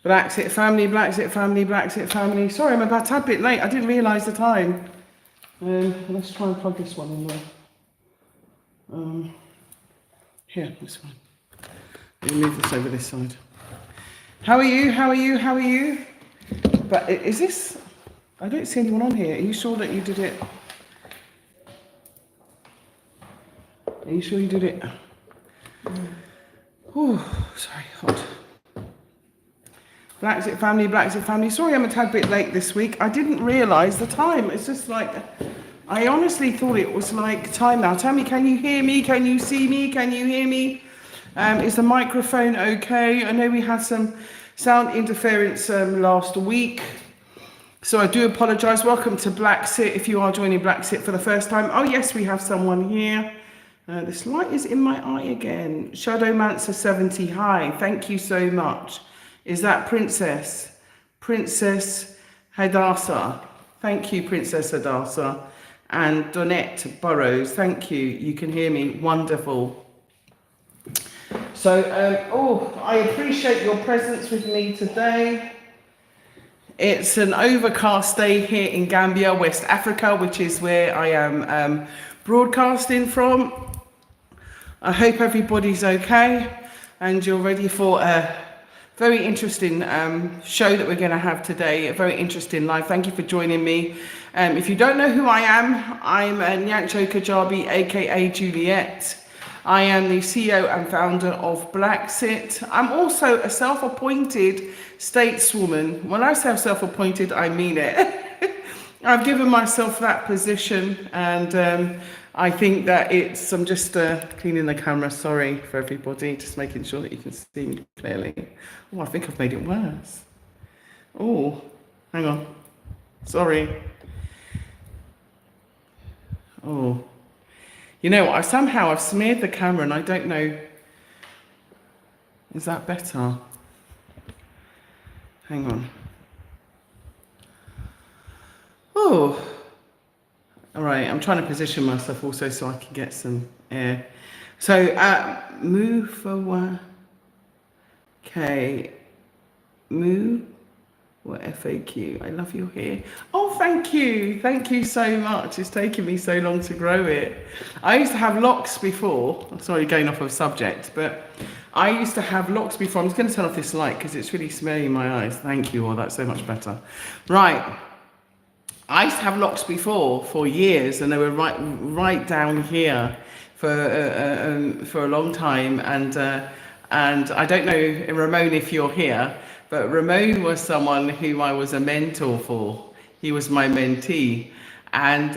BlaXit family, BlaXit family, BlaXit family. Sorry, I'm about a tad bit late. I didn't realise the time. Let's try and plug this one in there. Here, this one. Let me move this over this side. How are you? How are you? How are you? But is this... I don't see anyone on here. Are you sure that you did it? Are you sure you did it? Oh, sorry, hot. BlaXit family, BlaXit family. Sorry I'm a tad bit late this week. I didn't realise the time. It's just like, I honestly thought it was like time now. Tell me, can you hear me? Can you see me? Can you hear me? Is the microphone okay? I know we had some sound interference last week. So I do apologise. Welcome to BlaXit if you are joining BlaXit for the first time. Oh yes, we have someone here. This light is in my eye again. Shadowmancer 70, hi, thank you so much. Is that Princess Hadassah? Thank you, Princess Hadassah. And Donette Burrows, thank you. You can hear me, wonderful. So, I appreciate your presence with me today. It's an overcast day here in Gambia, West Africa, which is where I am broadcasting from. I hope everybody's okay and you're ready for a very interesting show that we're going to have today, a very interesting live. Thank you for joining me. If you don't know who I am, I'm Nyancho Kajabi, aka Juliet. I am the CEO and founder of BlaXit. I'm also a self-appointed stateswoman. When I say self-appointed, I mean it. I've given myself that position, and I think that I'm just cleaning the camera, sorry for everybody, just making sure that you can see me clearly. Oh, I think I've made it worse. Oh, hang on, sorry. Oh. You know, I've smeared the camera and I don't know, is that better? Hang on. Oh, all right, I'm trying to position myself also so I can get some air. So, move forward. Okay, move. What FAQ? I love your hair. Oh, thank you so much. It's taken me so long to grow it. I used to have locks before. I'm sorry, going off of subject, but I used to have locks before. I'm just going to turn off this light because it's really smelly in my eyes. Thank you. Oh, that's so much better. Right. I used to have locks before for years, and they were right down here for a long time. And I don't know, Ramon, if you're here. But Ramon was someone who I was a mentor for. He was my mentee. And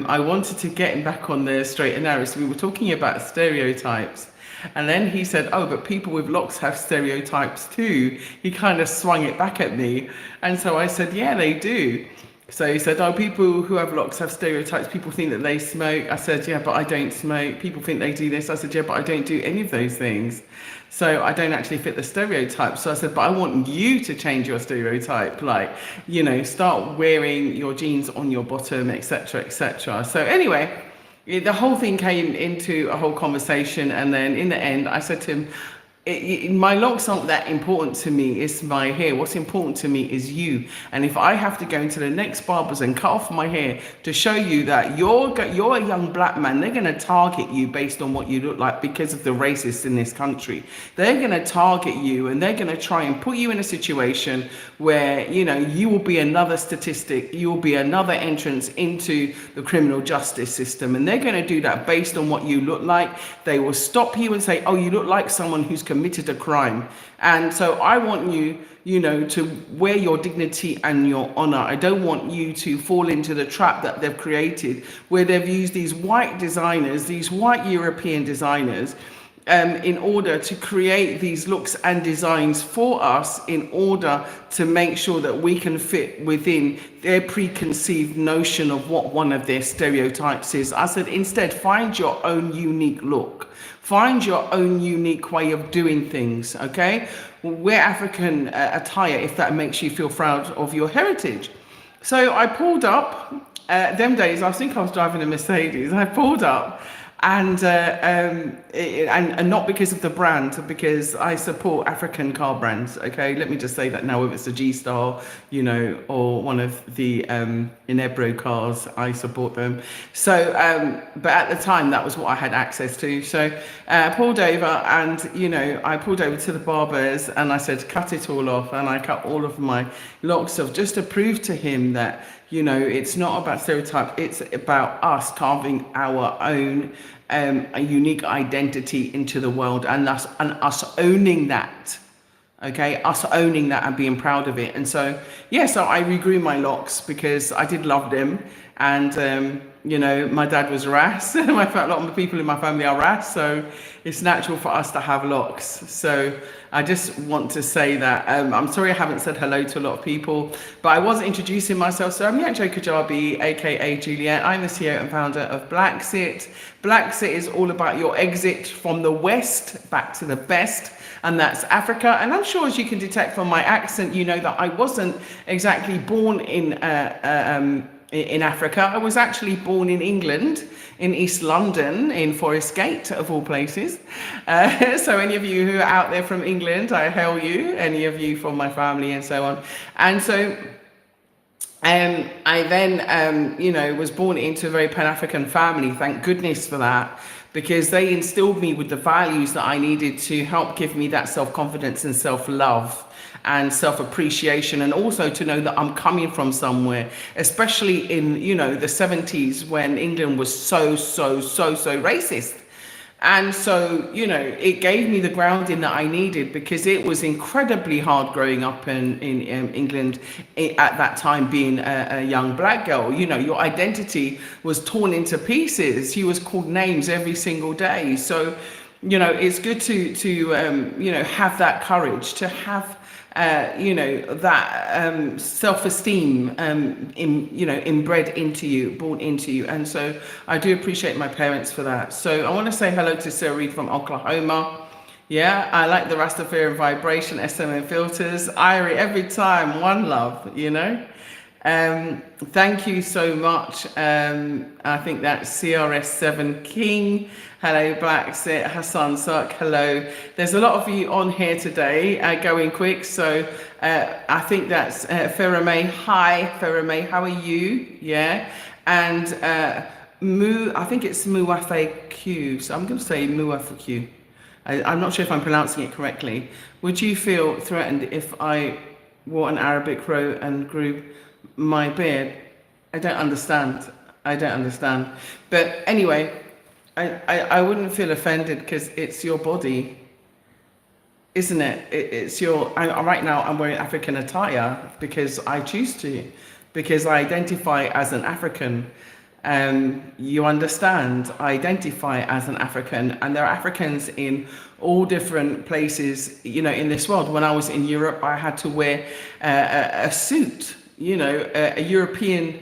I wanted to get him back on the straight and narrow. So we were talking about stereotypes. And then he said, oh, but people with locks have stereotypes too. He kind of swung it back at me. And so I said, yeah, they do. So he said, oh, people who have locks have stereotypes. People think that they smoke. I said, yeah, but I don't smoke. People think they do this. I said, yeah, but I don't do any of those things. So I don't actually fit the stereotype. So I said, but I want you to change your stereotype. Like, you know, start wearing your jeans on your bottom, etc., etc. So anyway, the whole thing came into a whole conversation. And then in the end, I said to him, my locks aren't that important to me, it's my hair. What's important to me is you. And if I have to go into the next barbers and cut off my hair to show you that you're a young black man, they're going to target you based on what you look like because of the racists in this country. They're going to target you and they're going to try and put you in a situation where, you know, you will be another statistic, you will be another entrance into the criminal justice system. And they're going to do that based on what you look like. They will stop you and say, oh, you look like someone who's committed a crime. And so I want you, you know, to wear your dignity and your honor. I don't want you to fall into the trap that they've created where they've used these white designers, these white European designers, in order to create these looks and designs for us in order to make sure that we can fit within their preconceived notion of what one of their stereotypes is. I said, instead, find your own unique look. Find your own unique way of doing things, okay? Wear African attire if that makes you feel proud of your heritage. So I pulled up, them days, I think I was driving a Mercedes, I pulled up and and not because of the brand, because I support African car brands. Okay, let me just say that now, whether it's a G-Star, or one of the Inebro cars, I support them. So, but at the time, that was what I had access to. So, pulled over, and I pulled over to the barbers, and I said, cut it all off, and I cut all of my locks off, just to prove to him that it's not about stereotype. It's about us carving our own a unique identity into the world, and us owning that. Okay, us owning that and being proud of it. And so, so I regrew my locks because I did love them. And, my dad was Ras. A lot of the people in my family are Ras. So it's natural for us to have locks. So I just want to say that I'm sorry I haven't said hello to a lot of people, but I was introducing myself. So I'm Nyanjo Kajabi, aka Juliet. I'm the CEO and founder of BlaXit. BlaXit is all about your exit from the West back to the best. And that's Africa. And I'm sure, as you can detect from my accent, that I wasn't exactly born in Africa. I was actually born in England, in East London, in Forest Gate, of all places. So any of you who are out there from England, I hail you. Any of you from my family and so on. And so I then, was born into a very Pan-African family. Thank goodness for that, because they instilled me with the values that I needed to help give me that self-confidence and self-love and self-appreciation, and also to know that I'm coming from somewhere, especially in, the 70s, when England was so racist. And so, it gave me the grounding that I needed, because it was incredibly hard growing up in England at that time, being a young black girl. Your identity was torn into pieces. You was called names every single day. So, it's good to have that courage, to have that self-esteem inbred into you, born into you. And so I do appreciate my parents for that. So I want to say hello to Sarah Reed from Oklahoma. Yeah, I like the Rastafarian vibration, SMN filters. Irie, every time, one love, Thank you so much. I think that's CRS7 King. Hello, BlaXit. Hassan Sark. Hello. There's a lot of you on here today, going quick. So I think that's Faramay. Hi, Faramay. How are you? Yeah. And I think it's Muafaq. So I'm going to say Muafaq. I'm not sure if I'm pronouncing it correctly. Would you feel threatened if I wore an Arabic robe and grew my beard? I don't understand. But anyway, I wouldn't feel offended, because it's your body, isn't it? It's your. Right now I'm wearing African attire because I choose to, because I identify as an African. You understand? I identify as an African, and there are Africans in all different places, in this world. When I was in Europe, I had to wear a suit. A European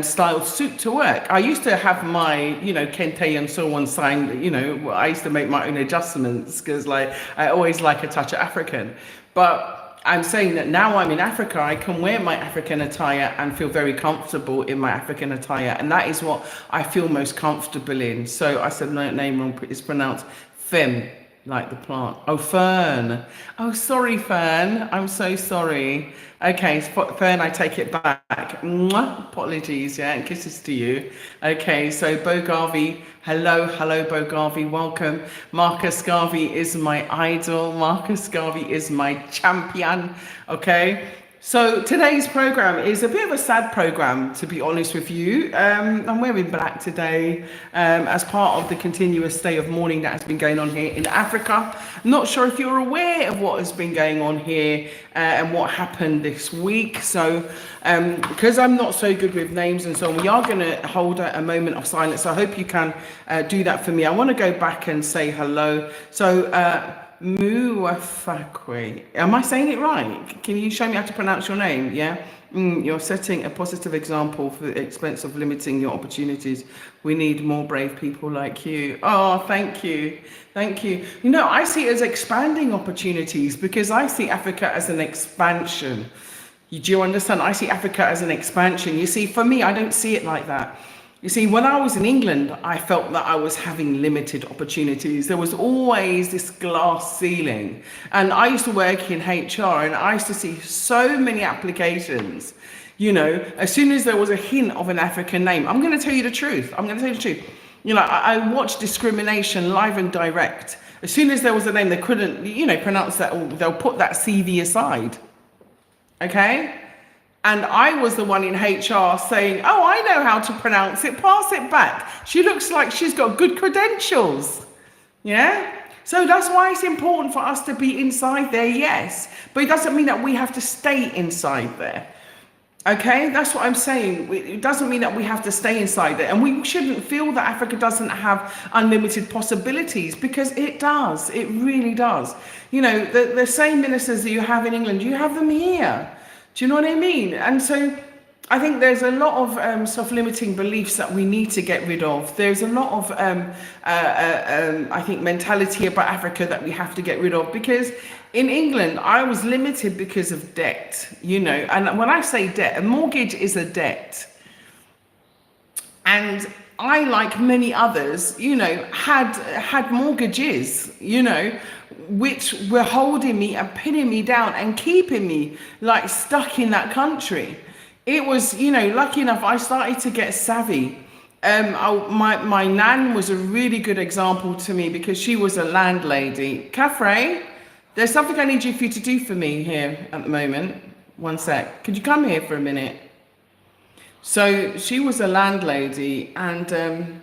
style suit to work. I used to have my, kente and so on signed, I used to make my own adjustments, because I always like a touch of African. But I'm saying that now I'm in Africa, I can wear my African attire and feel very comfortable in my African attire. And that is what I feel most comfortable in. So I said my name wrong, it's pronounced Fem, like the plant. Oh, Fern. Oh, sorry, Fern. I'm so sorry. Okay, Fern, I take it back. Mwah. Apologies, and kisses to you. Okay, so Bo Garvey. Hello, Bo Garvey. Welcome. Marcus Garvey is my idol. Marcus Garvey is my champion. Okay. So today's program is a bit of a sad program, to be honest with you. I'm wearing black today as part of the continuous day of mourning that has been going on here in Africa. Not sure if you're aware of what has been going on here and what happened this week. So because I'm not so good with names and so on, we are going to hold a moment of silence. I hope you can do that for me. I want to go back and say hello. So Muafakwe. Am I saying it right? Can you show me how to pronounce your name? Yeah. You're setting a positive example for the expense of limiting your opportunities. We need more brave people like you. Oh, thank you. Thank you. I see it as expanding opportunities, because I see Africa as an expansion. Do you understand? I see Africa as an expansion. You see, for me, I don't see it like that. You see, when I was in England, I felt that I was having limited opportunities. There was always this glass ceiling. And I used to work in HR and I used to see so many applications. You know, as soon as there was a hint of an African name, I'm going to tell you the truth. I'm going to tell you the truth. You know, I watched discrimination live and direct. As soon as there was a name, they couldn't, you know, pronounce that, or they'll put that CV aside. Okay? And I was the one in HR saying, oh, I know how to pronounce it, pass it back. She looks like she's got good credentials. Yeah? So that's why it's important for us to be inside there, yes. But it doesn't mean that we have to stay inside there. Okay, that's what I'm saying. It doesn't mean that we have to stay inside there. And we shouldn't feel that Africa doesn't have unlimited possibilities, because it does. It really does. You know, the same ministers that you have in England, you have them here. Do you know what I mean? And so I think there's a lot of self-limiting beliefs that we need to get rid of. There's a lot of, I think, mentality about Africa that we have to get rid of, because in England, I was limited because of debt, you know. And when I say debt, a mortgage is a debt. And I, like many others, you know, had mortgages, you know, which were holding me and pinning me down and keeping me like stuck in that country. It was, you know, lucky enough, I started to get savvy. My nan was a really good example to me, because she was a landlady. Catherine, there's something I need you to do for me here at the moment. One sec. Could you come here for a minute? So she was a landlady, and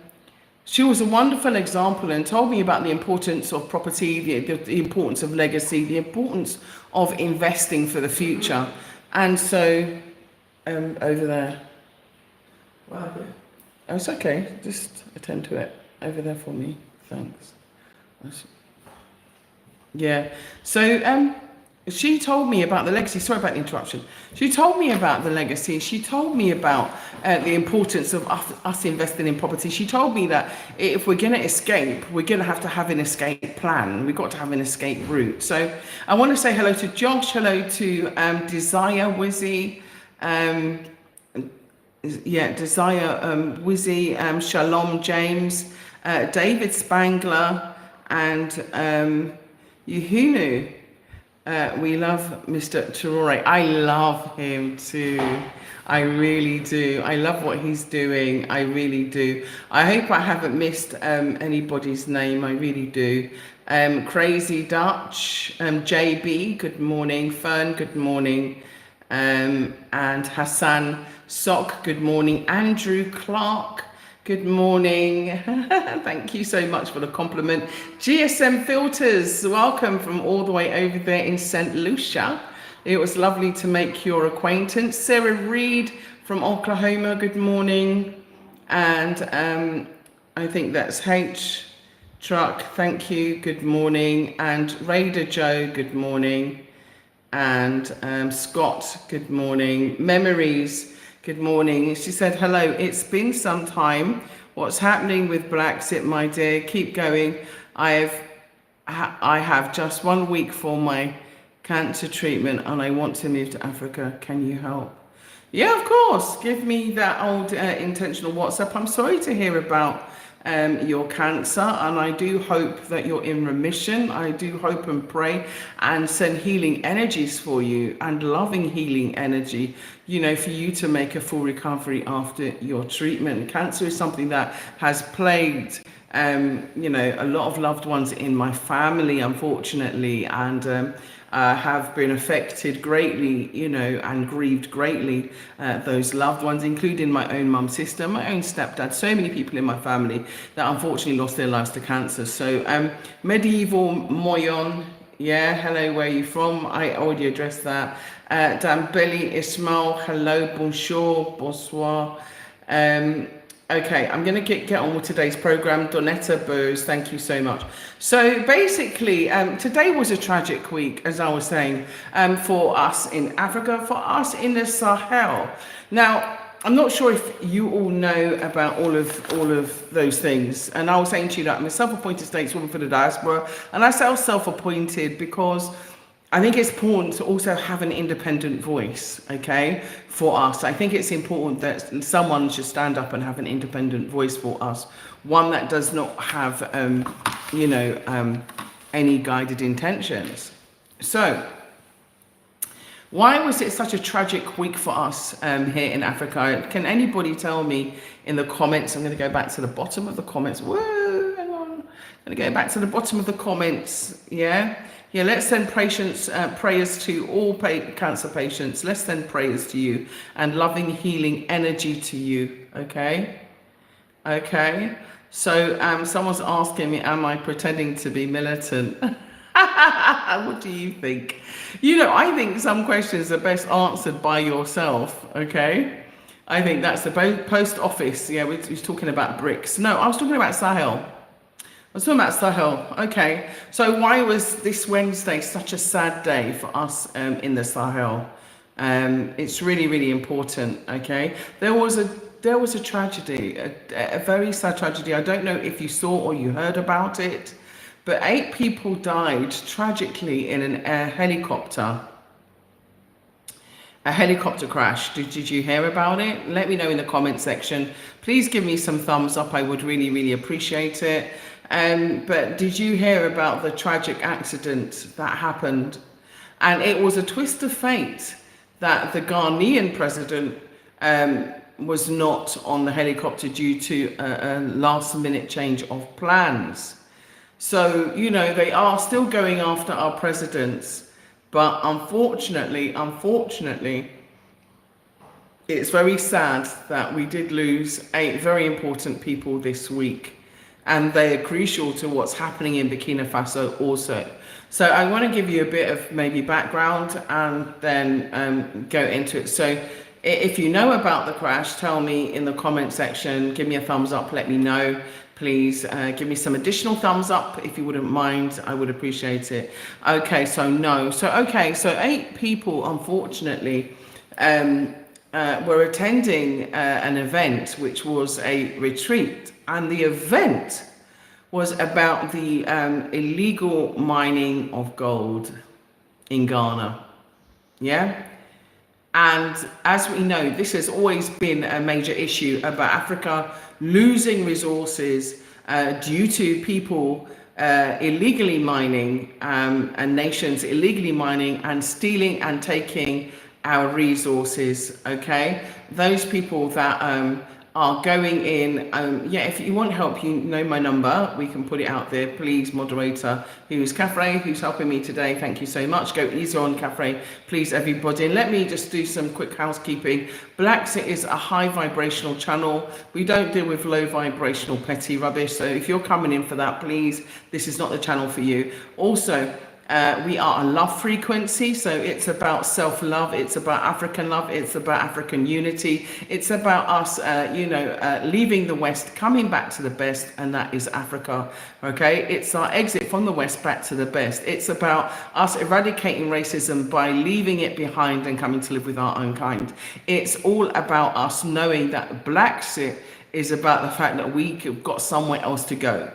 she was a wonderful example, and told me about the importance of property, the importance of legacy, the importance of investing for the future. And so, over there. Wow. Oh, it's okay. Just attend to it. Over there for me. Thanks. Yeah. So, she told me about the legacy. Sorry about the interruption. She told me about the legacy. She told me about the importance of us investing in property. She told me that if we're going to escape, we're going to have an escape plan. We've got to have an escape route. So I want to say hello to Josh. Hello to Desire Wizzy. Desire Wizzy. Shalom James. David Spangler. And Yuhunu. We love Mr. Traore. I love him too. I really do. I love what he's doing. I really do. I hope I haven't missed anybody's name. I really do. Crazy Dutch, JB, good morning. Fern, good morning. And Hassan Sok, good morning. Andrew Clark, good morning. Thank you so much for the compliment. GSM Filters, welcome from all the way over there in St. Lucia. It was lovely to make your acquaintance. Sarah Reed from Oklahoma, good morning. And I think that's H Truck, thank you, good morning. And Raider Joe, good morning. And Scott, good morning. Memories, good morning. She said, hello, it's been some time. What's happening with BlaXit, my dear? Keep going. I have just 1 week for my cancer treatment and I want to move to Africa. Can you help? Yeah, of course. Give me that old intentional WhatsApp. I'm sorry to hear about your cancer, and I do hope that you're in remission. I do hope and pray and send healing energies for you, and loving healing energy, you know, for you to make a full recovery after your treatment. Cancer is something that has plagued you know, a lot of loved ones in my family, unfortunately, and have been affected greatly, you know, and grieved greatly, those loved ones, including my own mum, sister, my own stepdad, so many people in my family that unfortunately lost their lives to cancer. So Medieval Moyon, yeah, hello, where are you from? I already addressed that. Dambeli Ismail, hello, bonjour, bonsoir. Okay, I'm going to get on with today's program. Donetta Bose, thank you so much. So basically, today was a tragic week, as I was saying, for us in Africa, for us in the Sahel. Now, I'm not sure if you all know about all of those things. And I was saying to you that I'm a self-appointed stateswoman for the diaspora, and I say self-appointed because I think it's important to also have an independent voice, okay, for us. I think it's important that someone should stand up and have an independent voice for us, one that does not have, any guided intentions. So, why was it such a tragic week for us here in Africa? Can anybody tell me in the comments? I'm going to go back to the bottom of the comments. Whoa, hang on. I'm going to go back to the bottom of the comments. Yeah. Let's send prayers to all cancer patients. Let's send prayers to you and loving, healing energy to you. Okay. So someone's asking me, am I pretending to be militant? What do you think? I think some questions are best answered by yourself, okay? I think that's the post office. Yeah, we're talking about bricks. No, I was talking about Sahel. Okay. So why was this Wednesday such a sad day for us in the Sahel? It's really, really important, okay? There was a tragedy, a very sad tragedy. I don't know if you saw or you heard about it, but 8 people died tragically in a helicopter crash. Did you hear about it? Let me know in the comment section. Please give me some thumbs up. I would really, really appreciate it. But did you hear about the tragic accident that happened? And it was a twist of fate that the Ghanaian president was not on the helicopter due to a last minute change of plans. So, they are still going after our presidents, but unfortunately, it's very sad that we did lose 8 very important people this week, and they are crucial to what's happening in Burkina Faso also. So I want to give you a bit of maybe background and then go into it. So if you know about the crash, tell me in the comment section, give me a thumbs up, let me know. Please give me some additional thumbs up if you wouldn't mind. I would appreciate it. Okay, so no. So 8 people, unfortunately, were attending an event, which was a retreat. And the event was about the illegal mining of gold in Ghana. Yeah? And as we know, this has always been a major issue about Africa losing resources due to people illegally mining and nations illegally mining and stealing and taking our resources. Okay, those people that are going in. If you want help, you know my number. We can put it out there. Please, moderator, who's Caffrey, who's helping me today. Thank you so much. Go easy on Caffrey, please, everybody. And let me just do some quick housekeeping. BlaXit is a high vibrational channel. We don't deal with low vibrational petty rubbish. So if you're coming in for that, please, this is not the channel for you. Also, we are a love frequency, so it's about self-love, it's about African love, it's about African unity, it's about us leaving the West, coming back to the best, and that is Africa. Okay, it's our exit from the West back to the best. It's about us eradicating racism by leaving it behind and coming to live with our own kind. It's all about us knowing that BlaXit is about the fact that we've got somewhere else to go.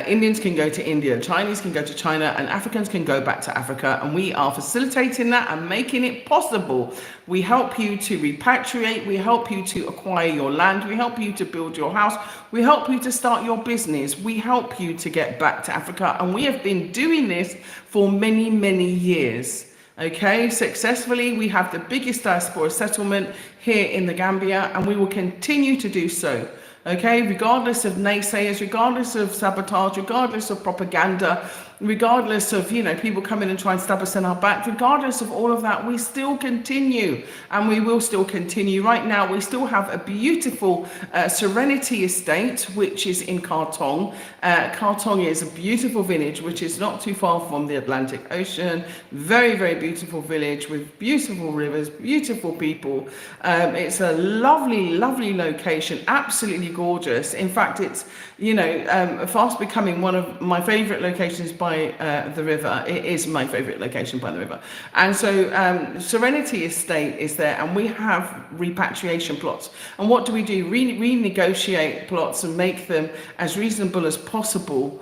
Indians can go to India, Chinese can go to China, and Africans can go back to Africa, and we are facilitating that and making it possible. We help you to repatriate, we help you to acquire your land, we help you to build your house, we help you to start your business, we help you to get back to Africa, and we have been doing this for many, many years. Okay, successfully. We have the biggest diaspora settlement here in the Gambia, and we will continue to do so. Okay, regardless of naysayers, regardless of sabotage, regardless of propaganda, regardless of, people coming and trying to stab us in our back, regardless of all of that, we still continue, and we will still continue. Right now, we still have a beautiful Serenity Estate, which is in Kartong. Kartong is a beautiful village, which is not too far from the Atlantic Ocean. Very, very beautiful village with beautiful rivers, beautiful people. It's a lovely, lovely location, absolutely gorgeous. In fact, it's, fast becoming one of my favorite locations by the river. It is my favorite location by the river. And so Serenity Estate is there, and we have repatriation plots. And what do? Renegotiate plots and make them as reasonable as possible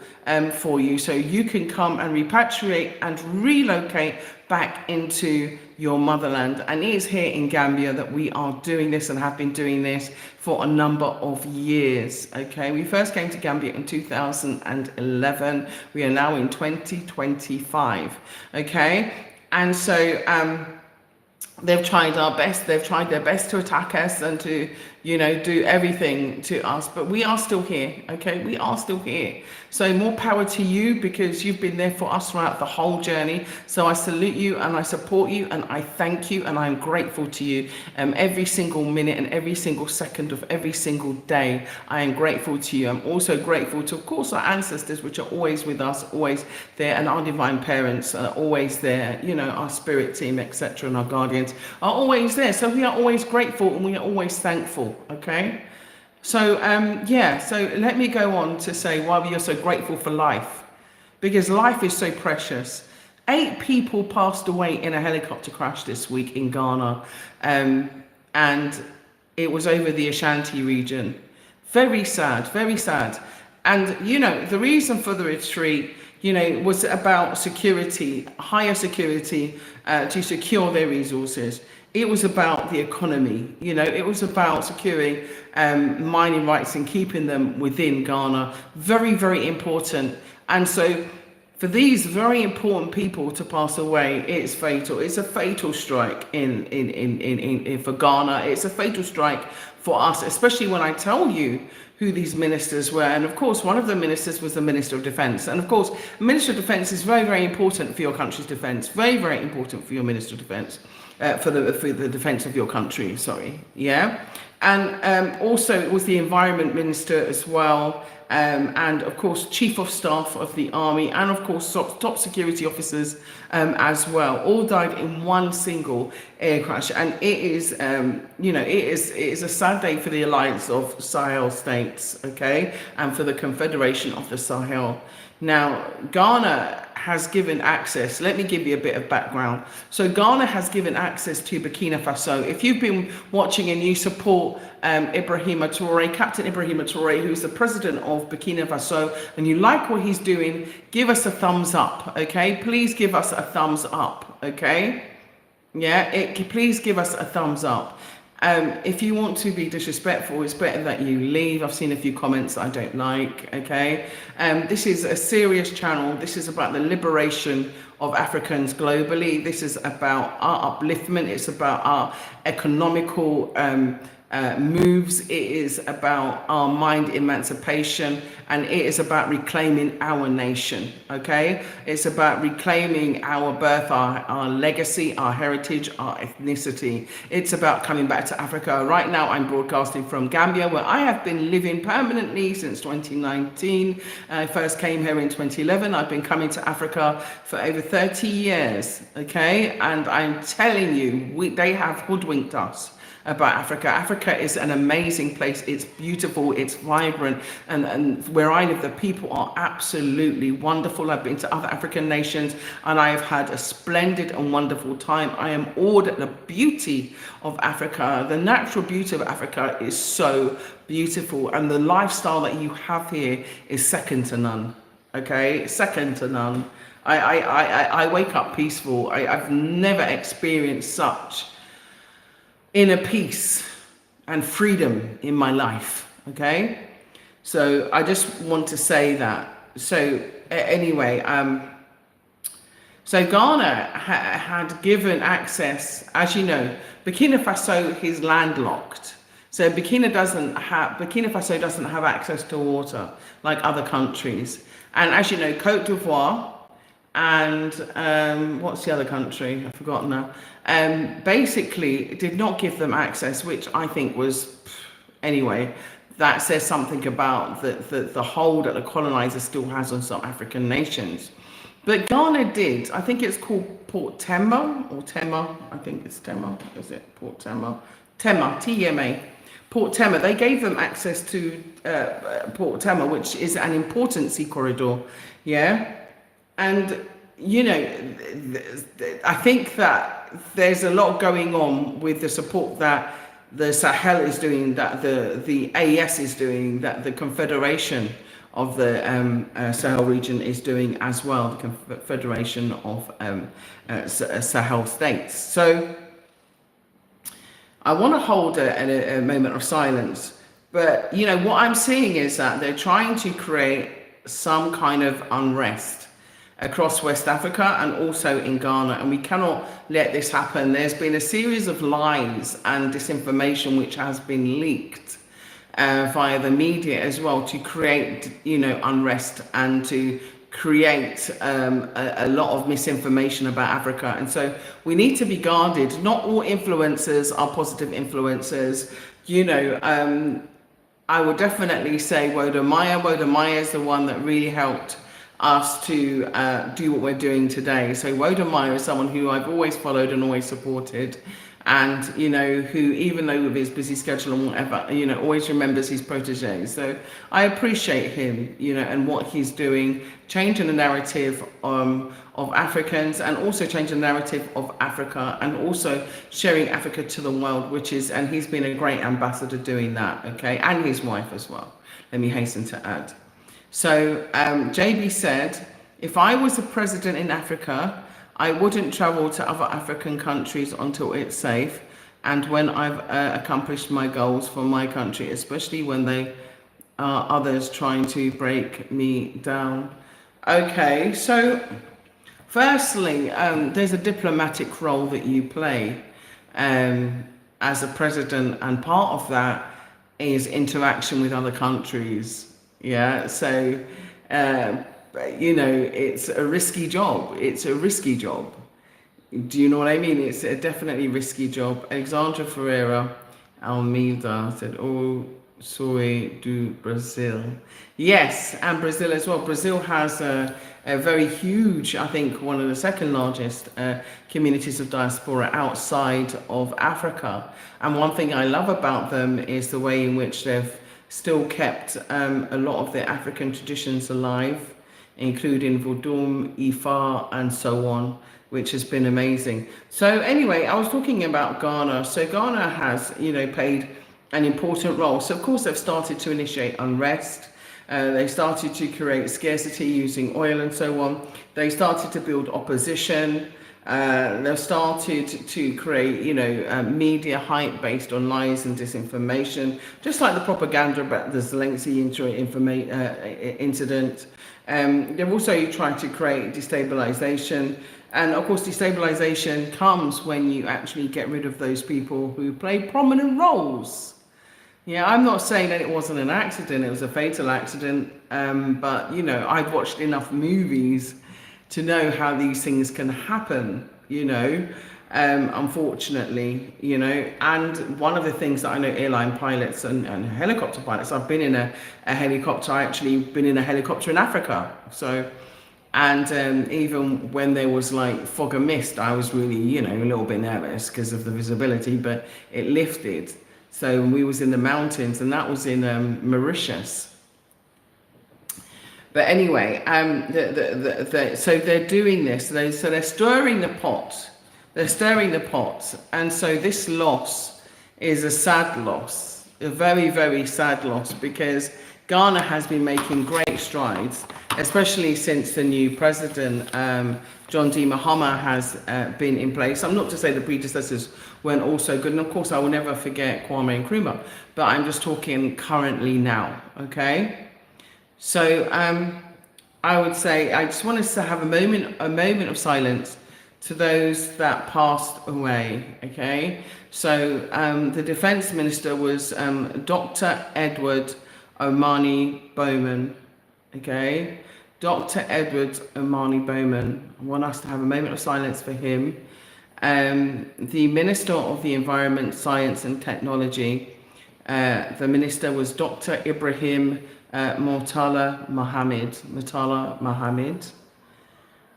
for you, so you can come and repatriate and relocate back into your motherland. And it is here in Gambia that we are doing this and have been doing this for a number of years. Okay, we first came to Gambia in 2011. We are now in 2025. Okay, and so they've tried our best. They've tried their best to attack us and to, do everything to us. But we are still here, okay? We are still here. So more power to you, because you've been there for us throughout the whole journey. So I salute you and I support you and I thank you and I'm grateful to you every single minute and every single second of every single day. I am grateful to you. I'm also grateful to, of course, our ancestors, which are always with us, always there, and our divine parents are always there. Our spirit team, etc., and our guardians are always there. So we are always grateful and we are always thankful. Okay. So, so let me go on to say why we are so grateful for life, because life is so precious. 8 people passed away in a helicopter crash this week in Ghana, and it was over the Ashanti region. Very sad, very sad. And, the reason for the retreat, was about security, higher security, to secure their resources. It was about the economy, it was about securing mining rights and keeping them within Ghana. Very, very important. And so for these very important people to pass away, it's fatal. It's a fatal strike for Ghana. It's a fatal strike for us, especially when I tell you who these ministers were. And of course, one of the ministers was the Minister of Defence. And of course, Minister of Defence is very, very important for your country's defence. Very, very important for your Minister of Defence. For the defence of your country, and also it was the Environment Minister as well, and of course Chief of Staff of the Army, and of course top security officers as well, all died in one single air crash. And it is, it is a sad day for the Alliance of Sahel states, okay, and for the Confederation of the Sahel. Now, Ghana has given access. Let me give you a bit of background. So Ghana has given access to Burkina Faso. If you've been watching and you support Ibrahima Traoré, Captain Ibrahima Traoré, who's the president of Burkina Faso, and you like what he's doing, give us a thumbs up, okay? Please give us a thumbs up, okay? Please give us a thumbs up. If you want to be disrespectful, it's better that you leave. I've seen a few comments I don't like, okay? This is a serious channel. This is about the liberation of Africans globally. This is about our upliftment. It's about our economical moves. It is about our mind emancipation, and it is about reclaiming our nation, okay? It's about reclaiming our birth, our legacy, our heritage, our ethnicity. It's about coming back to Africa. Right now I'm broadcasting from Gambia, where I have been living permanently since 2019. I first came here in 2011. I've been coming to Africa for over 30 years, okay? And I'm telling you, they have hoodwinked us about Africa. Africa is an amazing place. It's beautiful, it's vibrant, and where I live, the people are absolutely wonderful. I've been to other African nations and I have had a splendid and wonderful time. I am awed at the beauty of Africa. The natural beauty of Africa is so beautiful, and the lifestyle that you have here is second to none, okay? Second to none. I wake up peaceful. I've never experienced such inner peace and freedom in my life, okay? So I just want to say that. So anyway, so Ghana had given access, as you know. Burkina Faso is landlocked, so Burkina Faso doesn't have access to water like other countries. And as you know, Cote d'Ivoire and what's the other country? I've forgotten now. Basically did not give them access, which I think was, anyway, that says something about the hold that the colonizer still has on some African nations. But Ghana did. I think it's called Port Tema, or Tema. I think it's Tema. Is it Port Tema? Tema, T-E-M-A. Port Tema. They gave them access to Port Tema, which is an important sea corridor. Yeah. And, you know, I think that there's a lot going on with the support that the Sahel is doing, that the AES is doing, that the Confederation Sahel region is doing as well, the Confederation of Sahel States. So I want to hold a moment of silence, but you know what I'm seeing is that they're trying to create some kind of unrest across West Africa and also in Ghana, and we cannot let this happen. There's been a series of lies and disinformation which has been leaked via the media as well to create, you know, unrest and to create a lot of misinformation about Africa. And so we need to be guarded. Not all influencers are positive influencers. You know, I would definitely say Woda Maya. Woda Maya is the one that really helped us to do what we're doing today. So Woda Maya is someone who I've always followed and always supported. And, you know, who, even though with his busy schedule and whatever, you know, always remembers his proteges. So I appreciate him, you know, and what he's doing, changing the narrative of Africans, and also changing the narrative of Africa, and also sharing Africa to the world, which is, and he's been a great ambassador doing that, okay, and his wife as well, let me hasten to add. So JB said, if I was the president in Africa, I wouldn't travel to other African countries until it's safe and when I've accomplished my goals for my country, especially when they are others trying to break me down. Okay, so firstly, there's a diplomatic role that you play as a president, and part of that is interaction with other countries. Yeah, so you know, it's a risky job. It's a risky job. Do you know what I mean? It's a definitely risky job. Alexandra Ferreira Almeida said, oh, soy do Brazil. Yes, and Brazil as well. Brazil has a very huge, I think, one of the second largest communities of diaspora outside of Africa. And one thing I love about them is the way in which they've still kept a lot of their African traditions alive, including Vodum, Ifa, and so on, which has been amazing. So anyway, I was talking about Ghana. So Ghana has, you know, played an important role. So of course they've started to initiate unrest. They started to create scarcity using oil and so on. They started to build opposition. They've started to create, you know, media hype based on lies and disinformation, just like the propaganda about the Zelensky incident. They've also tried to create destabilization. And of course, destabilization comes when you actually get rid of those people who play prominent roles. Yeah, I'm not saying that it wasn't an accident, it was a fatal accident. But, you know, I've watched enough movies to know how these things can happen, you know, unfortunately, you know. And one of the things that I know airline pilots and helicopter pilots, I've been in a helicopter, I actually been in a helicopter in Africa. So, and even when there was like fog and mist, I was really, you know, a little bit nervous because of the visibility, but it lifted. So we was in the mountains, and that was in Mauritius. But anyway, so they're doing this. So they're stirring the pot. They're stirring the pot. And so this loss is a sad loss, a very, very sad loss, because Ghana has been making great strides, especially since the new president, John D. Mahama, has been in place. I'm not to say the predecessors weren't also good. And of course, I will never forget Kwame Nkrumah. But I'm just talking currently now, okay? So I would say I just wanted to have a moment of silence to those that passed away. Okay, so the defense minister was Dr. Edward Omani Bowman. Okay, Dr. Edward Omani Bowman. I want us to have a moment of silence for him. The Minister of the Environment, Science and Technology, the minister was Dr. Ibrahim Murtala Mohammed,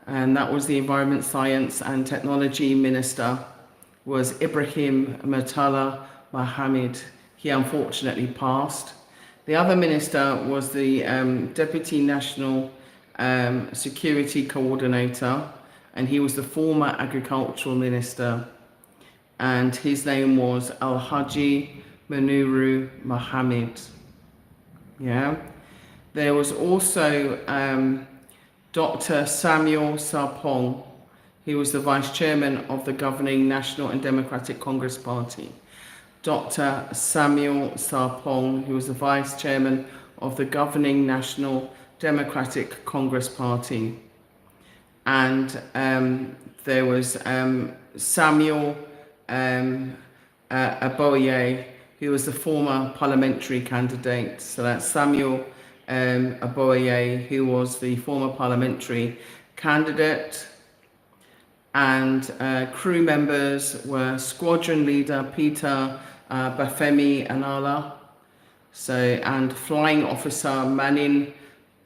and that was the Environment, Science and Technology Minister, was Ibrahim Murtala Mohammed. He unfortunately passed. The other minister was the Deputy National Security Coordinator, and he was the former Agricultural Minister, and his name was Al-Haji Manuru Mohammed. Yeah. There was also Dr. Samuel Sarpong. He was the vice chairman of the governing National and Democratic Congress Party. Dr. Samuel Sarpong, who was the vice chairman of the governing National Democratic Congress Party. And there was Samuel Aboye, who was the former parliamentary candidate. So that's Samuel Aboye, who was the former parliamentary candidate. And crew members were squadron leader Peter Bafemi Anala, and flying officer Manin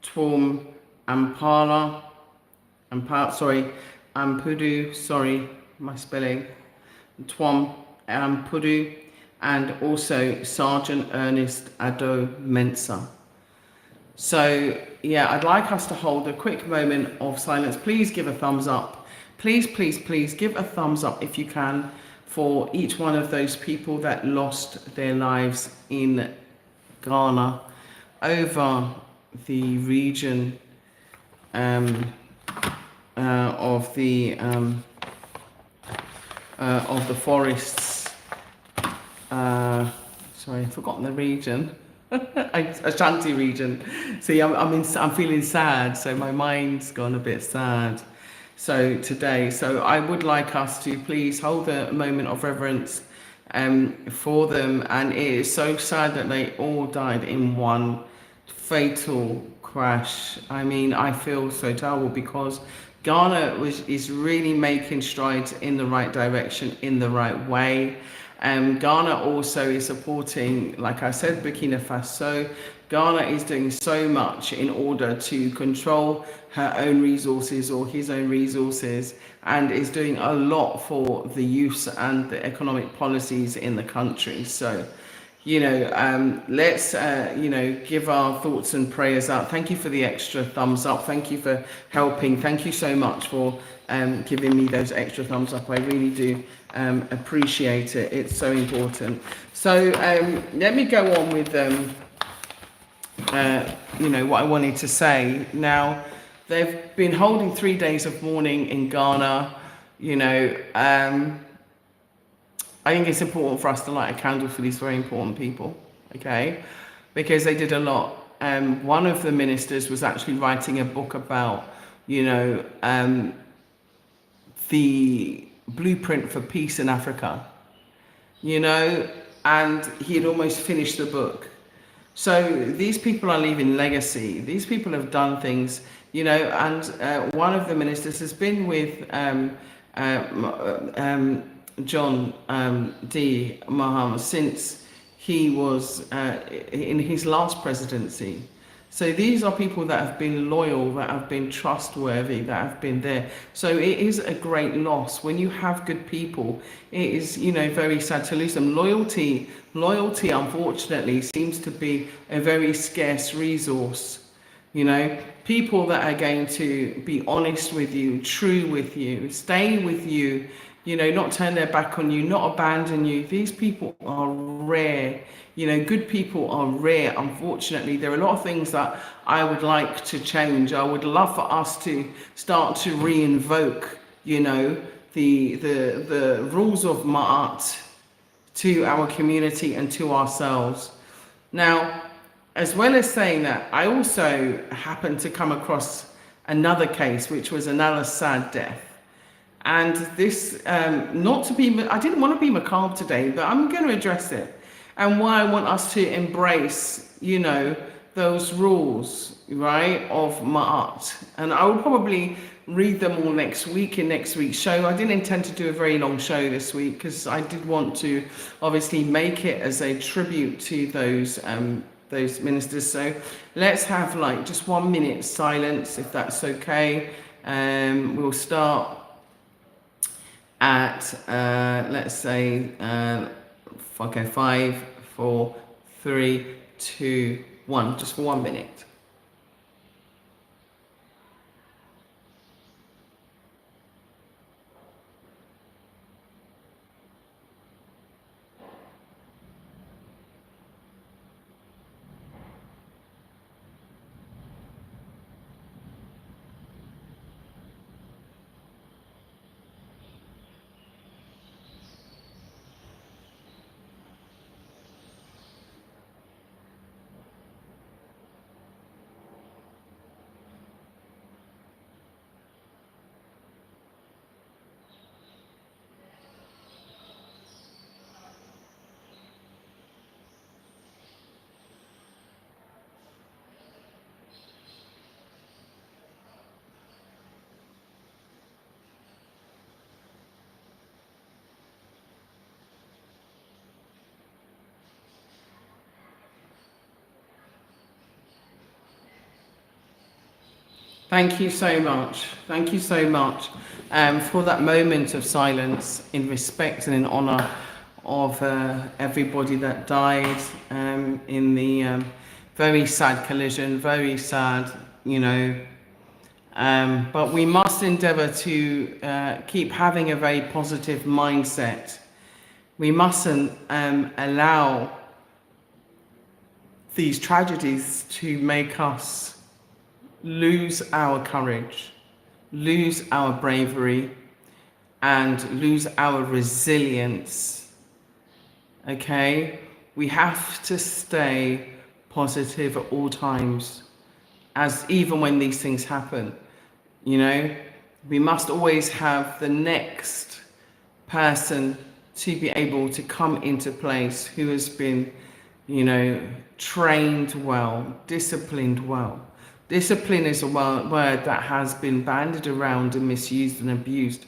Twum Ampudu, sorry, my spelling, Twum Ampudu, and also Sergeant Ernest Ado Mensah. So yeah, I'd like us to hold a quick moment of silence. Please give a thumbs up. Please, please, please give a thumbs up if you can for each one of those people that lost their lives in Ghana over the region of the forests. Sorry, I've forgotten the region. Ashanti region. See, I'm feeling sad, so my mind's gone a bit sad. So today, I would like us to please hold a moment of reverence for them. And it is so sad that they all died in one fatal crash. I mean, I feel so terrible because Ghana is really making strides in the right direction, in the right way. Ghana also is supporting, like I said, Burkina Faso. Ghana is doing so much in order to control her own resources or his own resources, and is doing a lot for the youth and the economic policies in the country. So, let's, give our thoughts and prayers out. Thank you for the extra thumbs up. Thank you for helping. Thank you so much for giving me those extra thumbs up. I really do appreciate it. It's so important. So let me go on with what I wanted to say. Now, they've been holding 3 days of mourning in Ghana. I think it's important for us to light a candle for these very important people, okay? Because they did a lot. One of the ministers was actually writing a book about, the blueprint for peace in Africa, and he had almost finished the book. So these people are leaving legacy. These people have done things, and one of the ministers has been with John D. Mahama since he was in his last presidency. So these are people that have been loyal, that have been trustworthy, that have been there. So it is a great loss. When you have good people, it is, very sad to lose them. Loyalty, unfortunately, seems to be a very scarce resource. People that are going to be honest with you, true with you, stay with you, not turn their back on you, not abandon you. These people are rare. Good people are rare, unfortunately. There are a lot of things that I would like to change. I would love for us to start to re-invoke, the rules of Ma'at to our community and to ourselves. Now, as well as saying that, I also happened to come across another case, which was an Al-Assad death. And this, I didn't want to be macabre today, but I'm going to address it. And why I want us to embrace, those rules, right, of Ma'at. And I will probably read them all next week in next week's show. I didn't intend to do a very long show this week because I did want to obviously make it as a tribute to those ministers. So let's have just 1 minute silence, if that's okay. We'll start at let's say 5, 4, 3, 2, 1, just for 1 minute. Thank you so much. Thank you so much for that moment of silence in respect and in honor of everybody that died in the very sad collision, very sad, you know. But we must endeavor to keep having a very positive mindset. We mustn't allow these tragedies to make us lose our courage, lose our bravery, and lose our resilience. Okay? We have to stay positive at all times, as even when these things happen. You know, we must always have the next person to be able to come into place who has been, you know, trained well, disciplined well. Discipline is a word that has been bandied around and misused and abused.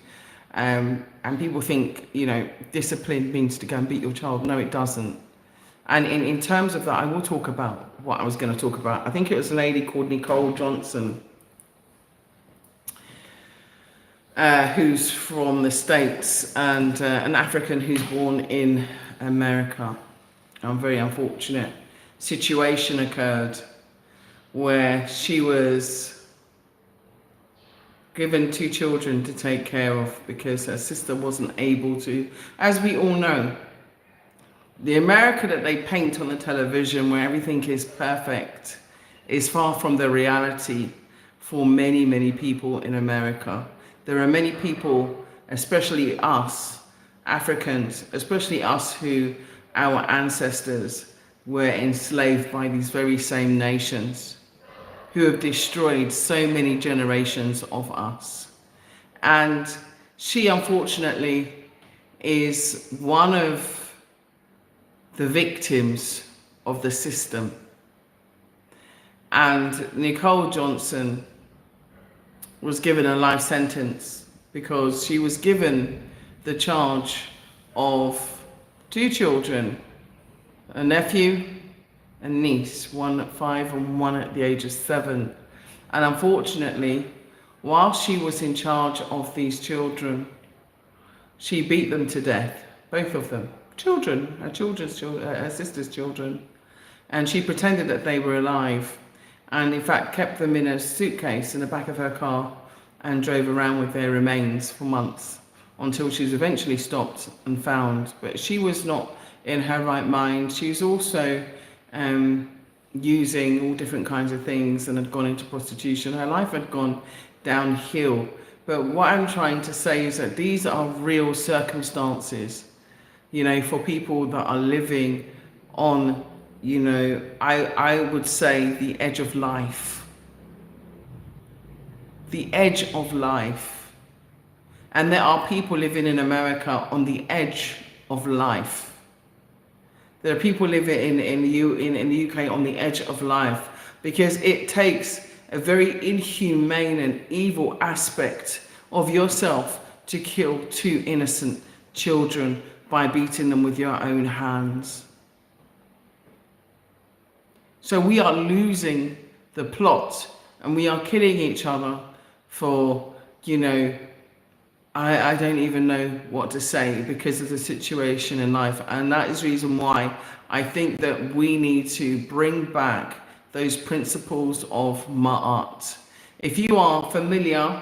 And people think, you know, discipline means to go and beat your child. No, it doesn't. And in terms of that, I will talk about what I was going to talk about. I think it was a lady called Nicole Johnson, who's from the States, and an African who's born in America. A very unfortunate situation occurred where she was given 2 children to take care of because her sister wasn't able to. As we all know, the America that they paint on the television where everything is perfect is far from the reality for many, many people in America. There are many people, especially us, Africans, especially us who, our ancestors were enslaved by these very same nations, who have destroyed so many generations of us. And she, unfortunately, is one of the victims of the system. And Nicole Johnson was given a life sentence because she was given the charge of 2 children, a nephew and niece, one at 5 and one at the age of 7. And unfortunately, while she was in charge of these children, she beat them to death, both of them. Her sister's children. And she pretended that they were alive, and in fact kept them in a suitcase in the back of her car and drove around with their remains for months until she was eventually stopped and found. But she was not in her right mind. She was also using all different kinds of things and had gone into prostitution. Her life had gone downhill. But what I'm trying to say is that these are real circumstances, you know, for people that are living on, you know, I would say the edge of life. The edge of life. And there are people living in America on the edge of life. There are people living in the UK on the edge of life because it takes a very inhumane and evil aspect of yourself to kill 2 innocent children by beating them with your own hands. So we are losing the plot and we are killing each other for, you know, I don't even know what to say because of the situation in life. And that is the reason why I think that we need to bring back those principles of Ma'at. If you are familiar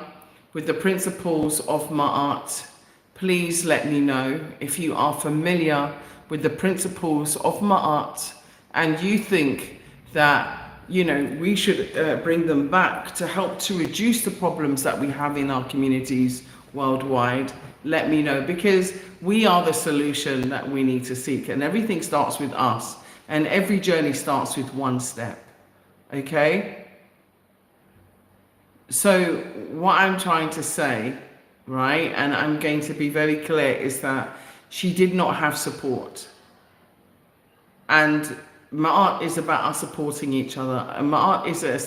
with the principles of Ma'at, please let me know. If you are familiar with the principles of Ma'at and you think that, you know, we should bring them back to help to reduce the problems that we have in our communities worldwide, let me know, because we are the solution that we need to seek, and everything starts with us, and every journey starts with 1 step. Okay? So what I'm trying to say, right, and I'm going to be very clear, is that she did not have support. And Ma'at is about us supporting each other. And Ma'at is a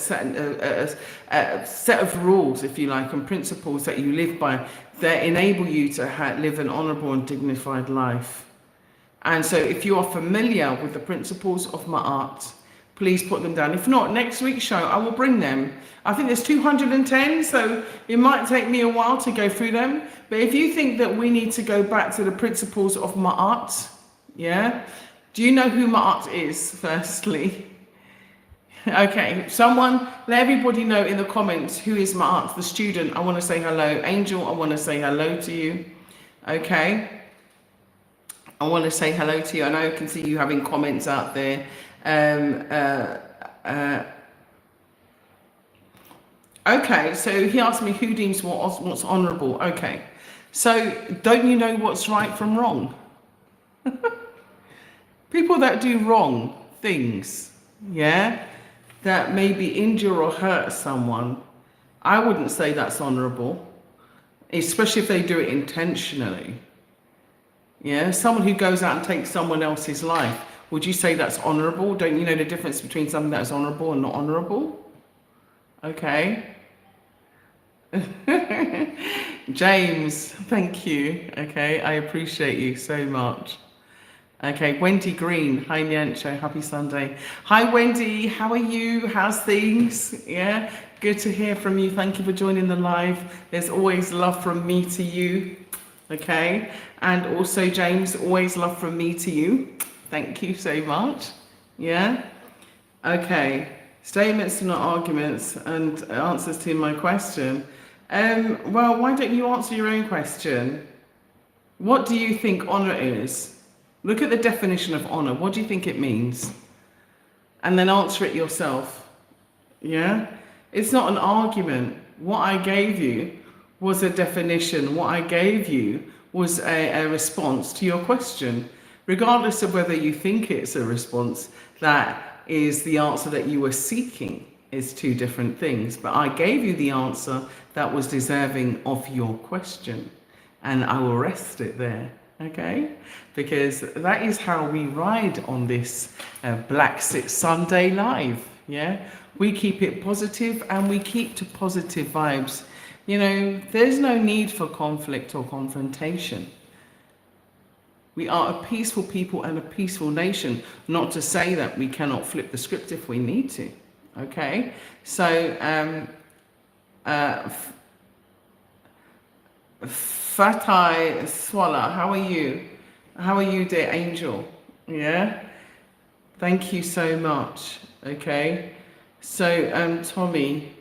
set of rules, if you like, and principles that you live by that enable you to live an honourable and dignified life. And so if you are familiar with the principles of Ma'at, please put them down. If not, next week's show, I will bring them. I think there's 210, so it might take me a while to go through them. But if you think that we need to go back to the principles of Ma'at, yeah? Do you know who Ma'at is, firstly? Okay, someone, let everybody know in the comments who is Ma'at, the student. I want to say hello. Angel, I want to say hello to you. Okay? I want to say hello to you. I know I can see you having comments out there. Okay, so he asked me who deems what's honourable. Okay, so don't you know what's right from wrong? People that do wrong things, yeah, that maybe injure or hurt someone, I wouldn't say that's honourable, especially if they do it intentionally. Yeah, someone who goes out and takes someone else's life, would you say that's honourable? Don't you know the difference between something that's honourable and not honourable? Okay. James, thank you. Okay, I appreciate you so much. Okay, Wendy Green. Hi, Nyancho. Happy Sunday. Hi, Wendy. How are you? How's things? Yeah, good to hear from you. Thank you for joining the live. There's always love from me to you. Okay, and also, James, always love from me to you. Thank you so much. Yeah. Okay. Statements are not arguments, and answers to my question. Well, why don't you answer your own question? What do you think honor is? Look at the definition of honor. What do you think it means? And then answer it yourself. Yeah? It's not an argument. What I gave you was a definition. What I gave you was a response to your question. Regardless of whether you think it's a response, that is the answer that you were seeking. Is two different things. But I gave you the answer that was deserving of your question. And I will rest it there. Okay? Because that is how we ride on this BlaXit Sunday live. Yeah? We keep it positive and we keep to positive vibes. You know, there's no need for conflict or confrontation. We are a peaceful people and a peaceful nation. Not to say that we cannot flip the script if we need to. Okay, so Fatai Swalla, how are you? How are you, dear angel? Yeah, thank you so much. Okay, so Tommy,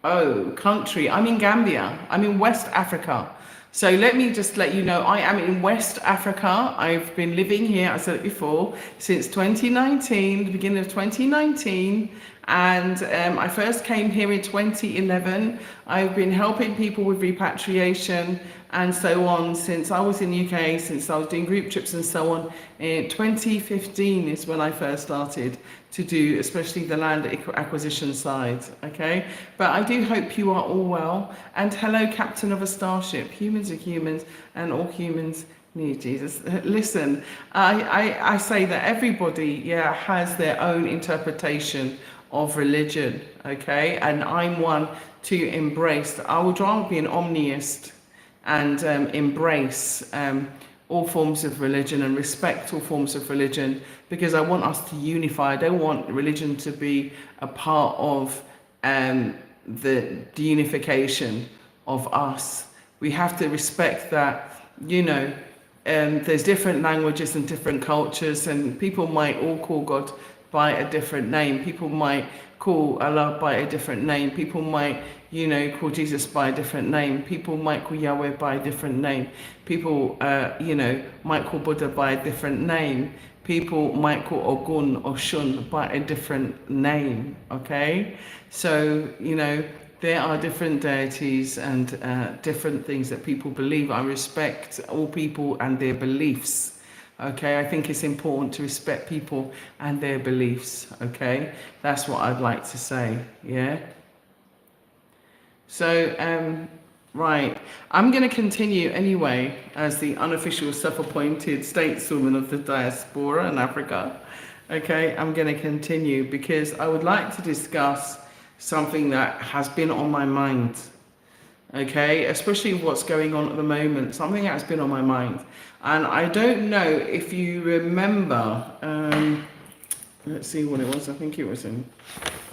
oh, country, I'm in Gambia, I'm in West Africa. So let me just let you know, I am in West Africa. I've been living here, I said it before, since 2019, the beginning of 2019. And I first came here in 2011. I've been helping people with repatriation and so on since I was in the UK, since I was doing group trips and so on. In 2015 is when I first started to do, especially the land acquisition side, okay? But I do hope you are all well. And hello, captain of a starship. Humans are humans and all humans need Jesus. Listen, I say that everybody, yeah, has their own interpretation of religion, okay? And I'm one to embrace. I would rather be an omniist and embrace all forms of religion and respect all forms of religion, because I want us to unify. I don't want religion to be a part of the unification of us. We have to respect that, you know, there's different languages and different cultures, and people might all call God by a different name. People might call Allah by a different name. People might, you know, call Jesus by a different name. People might call Yahweh by a different name. People, you know, might call Buddha by a different name. People might call Ogun or Shun by a different name, okay? So, you know, there are different deities and different things that people believe. I respect all people and their beliefs. Okay, I think it's important to respect people and their beliefs, okay? That's what I'd like to say, yeah? So, right, I'm going to continue anyway as the unofficial self-appointed stateswoman of the diaspora in Africa. Okay, I'm going to continue because I would like to discuss something that has been on my mind, okay? Especially what's going on at the moment, something that has been on my mind. And I don't know if you remember, let's see what it was. I think it was in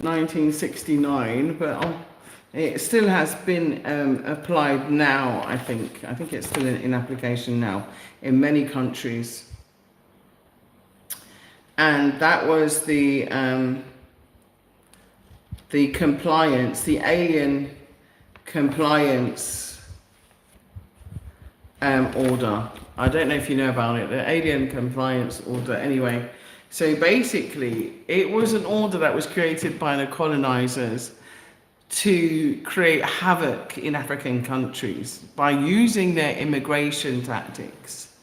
1969, but it still has been applied now. I think it's still in application now in many countries, and that was the compliance, the alien compliance order. I don't know if you know about it, the alien compliance order. Anyway, so basically, it was an order that was created by the colonizers to create havoc in African countries by using their immigration tactics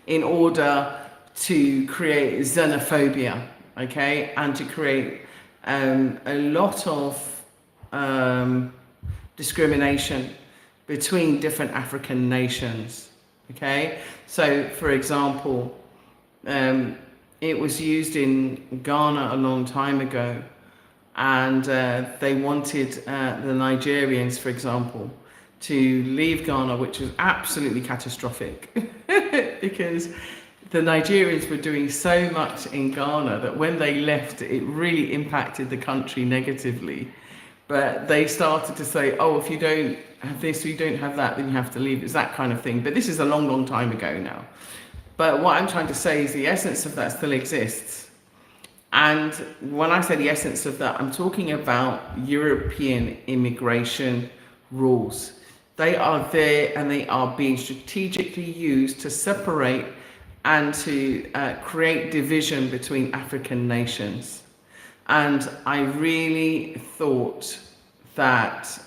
in order to create xenophobia, okay, and to create a lot of discrimination between different African nations, okay. So, for example, it was used in Ghana a long time ago, and they wanted the Nigerians, for example, to leave Ghana, which was absolutely catastrophic because the Nigerians were doing so much in Ghana that when they left, it really impacted the country negatively. But they started to say, oh, if you don't have this, or you don't have that, then you have to leave. It's that kind of thing. But this is a long, long time ago now. But what I'm trying to say is the essence of that still exists. And when I say the essence of that, I'm talking about European immigration rules. They are there and they are being strategically used to separate and to create division between African nations. And I really thought that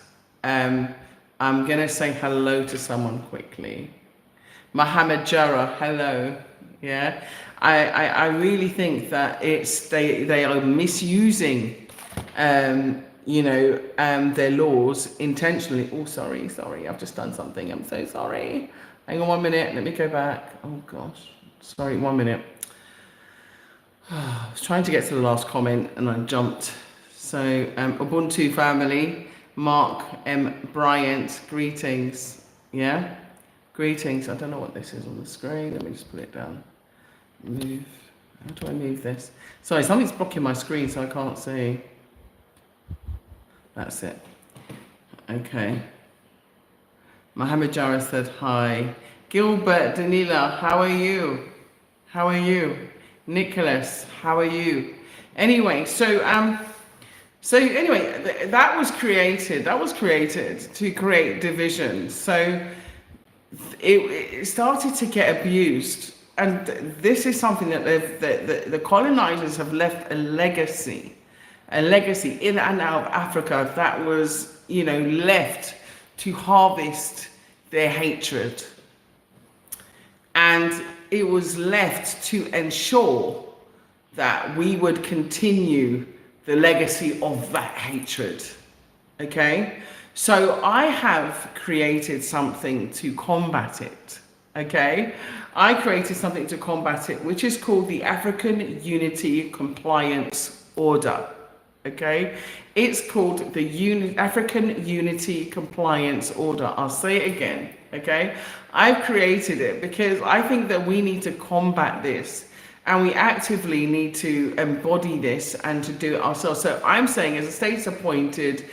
I'm going to say hello to someone quickly. Mohammed Jarrah, hello. Yeah, I really think that they are misusing, their laws intentionally. Oh, sorry, I've just done something. I'm so sorry. Hang on 1 minute. Let me go back. Oh gosh, sorry. 1 minute. I was trying to get to the last comment and I jumped. So, Ubuntu family, Mark M. Bryant, greetings. Yeah. Greetings. I don't know what this is on the screen. Let me just put it down. Move. How do I move this? Sorry, something's blocking my screen so I can't see. That's it. Okay. Mohammed Jarrah said hi. Gilbert Danila, how are you? How are you? Nicholas, how are you? Anyway, that was created. That was created to create division. So it started to get abused, and this is something that the colonizers have left a legacy in and out of Africa that was, left to harvest their hatred, and it was left to ensure that we would continue the legacy of that hatred. Okay. So I have created something to combat it, okay? I created something to combat it, which is called the African Unity Compliance Order, okay? It's called the African Unity Compliance Order. I'll say it again, okay? I've created it because I think that we need to combat this, and we actively need to embody this and to do it ourselves. So I'm saying, as a state-appointed,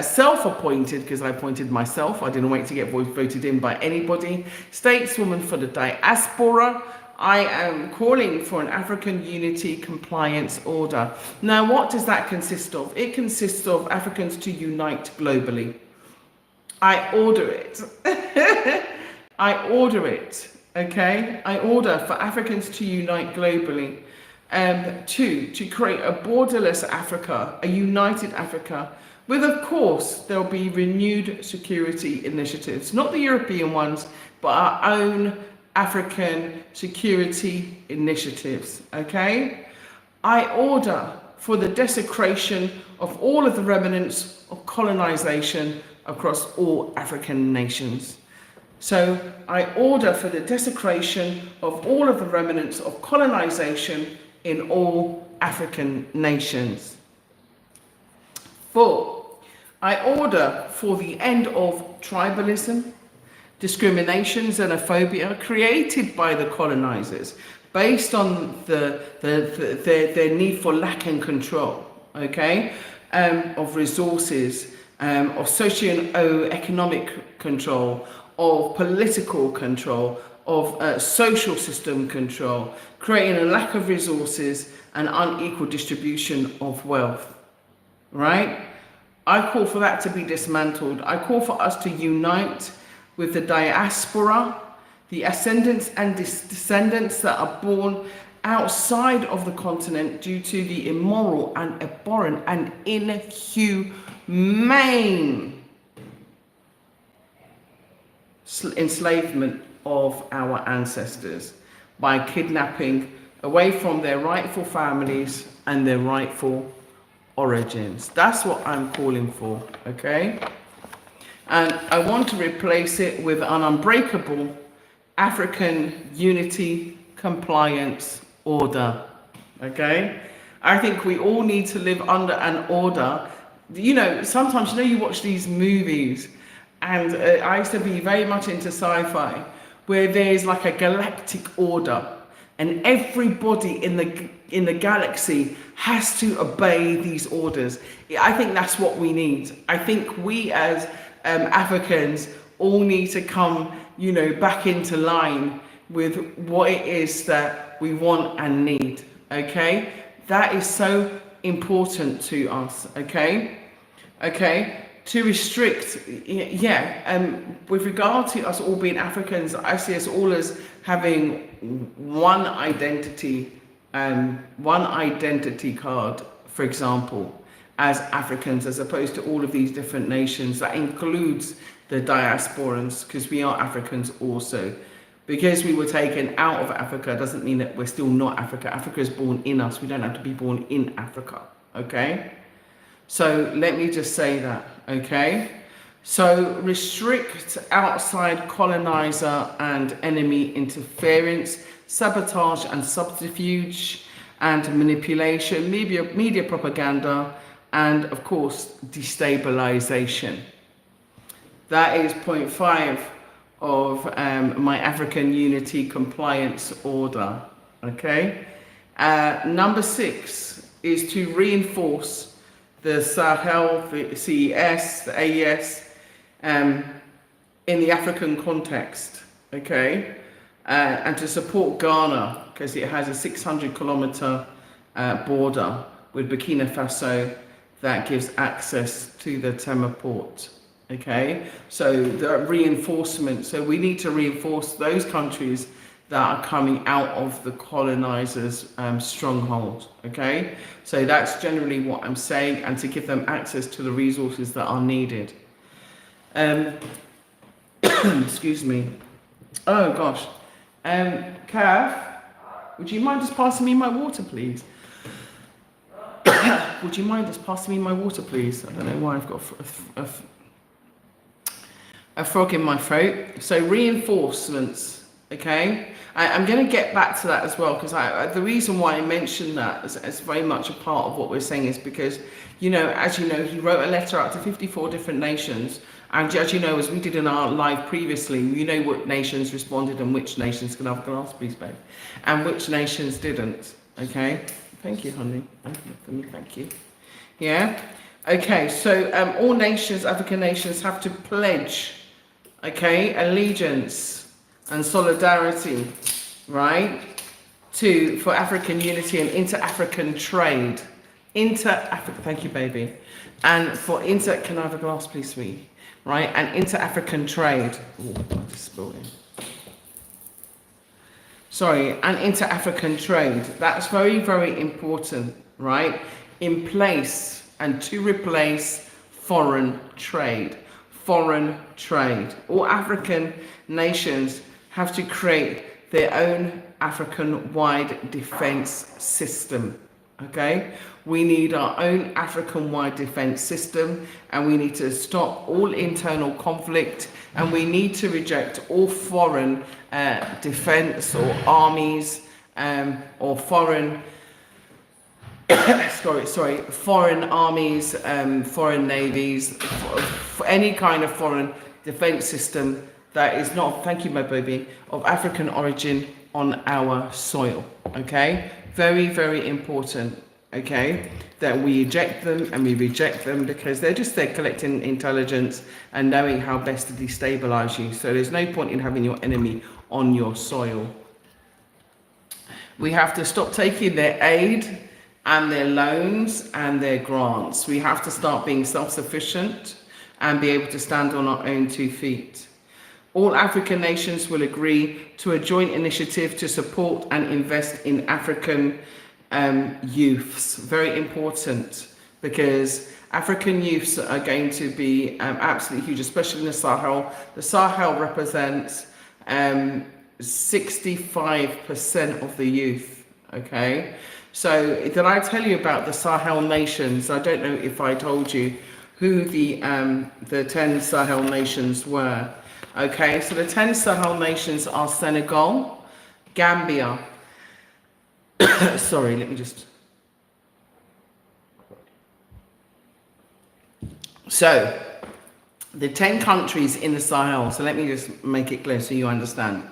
self-appointed, because I appointed myself, I didn't wait to get voted in by anybody, stateswoman for the diaspora, I am calling for an African Unity Compliance Order. Now, what does that consist of? It consists of Africans to unite globally. I order it. I order it. Okay, I order for Africans to unite globally, to create a borderless Africa, a united Africa, with, of course, there'll be renewed security initiatives, not the European ones, but our own African security initiatives. Okay, I order for the desecration of all of the remnants of colonization across all African nations. So I order for the desecration of all of the remnants of colonization in all African nations. 4, I order for the end of tribalism, discrimination, xenophobia created by the colonizers, based on their need for lack and control, okay, of resources, of socio-economic control, of political control, of social system control, creating a lack of resources and unequal distribution of wealth, right? I call for that to be dismantled. I call for us to unite with the diaspora, the ascendants and descendants that are born outside of the continent due to the immoral and abhorrent and inhumane enslavement of our ancestors by kidnapping away from their rightful families and their rightful origins. That's what I'm calling for, okay? And I want to replace it with an unbreakable African unity compliance order, okay? I think we all need to live under an order. You know, sometimes, you know, you watch these movies, and I used to be very much into sci-fi, where there's like a galactic order, and everybody in the galaxy has to obey these orders. I think that's what we need. I think we as Africans all need to come, you know, back into line with what it is that we want and need, okay? That is so important to us, okay? Okay, to restrict, with regard to us all being Africans, I see us all as having one identity card, for example, as Africans, as opposed to all of these different nations. That includes the diasporans, because we are Africans also. Because we were taken out of Africa doesn't mean that we're still not Africa. Africa is born in us. We don't have to be born in Africa, okay? So let me just say that, okay? So restrict outside colonizer and enemy interference, sabotage and subterfuge and manipulation, media propaganda, and of course, destabilization. That is point 5 of my African Unity Compliance Order, okay? Number 6 is to reinforce the Sahel, the CES, the AES, in the African context, okay? And to support Ghana, because it has a 600-kilometer border with Burkina Faso that gives access to the Tema port, okay? So the reinforcement, so we need to reinforce those countries that are coming out of the colonizers' stronghold, okay? So that's generally what I'm saying, and to give them access to the resources that are needed. Excuse me. Oh gosh. Kath, would you mind just passing me my water, please? Would you mind just passing me my water, please? I don't know why I've got a frog in my throat. So reinforcements, okay? I'm going to get back to that as well, because the reason why I mentioned that as very much a part of what we're saying is because, you know, as you know, he wrote a letter out to 54 different nations. And as you know, as we did in our live previously, you know what nations responded and which nations, can I have a glass, please, babe? And which nations didn't, okay? Thank you, honey. Thank you. Yeah? Okay, so all nations, African nations, have to pledge, okay, allegiance and solidarity, right, for African unity and inter-African trade. Inter-African, thank you, baby. And for can I have a glass, please, sweetie? Right, and inter-African trade. Oh, I just spilled it. Sorry, and inter-African trade. That's very, very important, right? In place and to replace foreign trade. Foreign trade. All African nations have to create their own African-wide defense system, okay? We need our own African-wide defense system, and we need to stop all internal conflict, and we need to reject all foreign defense or armies or foreign foreign armies, foreign navies, for any kind of foreign defense system that is not, thank you, my baby, of African origin on our soil. Okay, very, very important. Okay, that we eject them and we reject them because they're just there collecting intelligence and knowing how best to destabilize you. So there's no point in having your enemy on your soil. We have to stop taking their aid and their loans and their grants. We have to start being self-sufficient and be able to stand on our own 2 feet. All African nations will agree to a joint initiative to support and invest in African youths. Very important, because African youths are going to be absolutely huge, especially in the Sahel. The Sahel represents 65% of the youth. Okay, so did I tell you about the Sahel nations? I don't know if I told you who the 10 Sahel nations were. Okay, so the 10 Sahel nations are Senegal, Gambia. Sorry, let me just. So, the 10 countries in the Sahel, so let me just make it clear so you understand.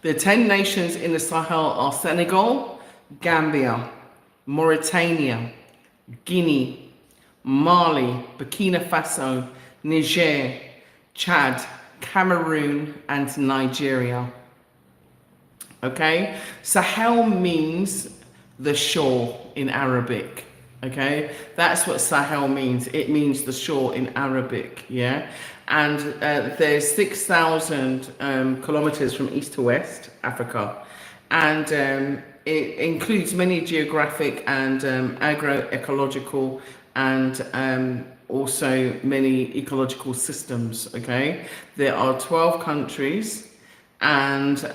The 10 nations in the Sahel are Senegal, Gambia, Mauritania, Guinea, Mali, Burkina Faso, Niger, Chad, Cameroon, and Nigeria. Okay, Sahel means the shore in Arabic. Okay, that's what Sahel means. It means the shore in Arabic. Yeah, and there's 6,000 kilometers from east to west Africa, and it includes many geographic and agroecological and also many ecological systems. Okay, there are 12 countries, and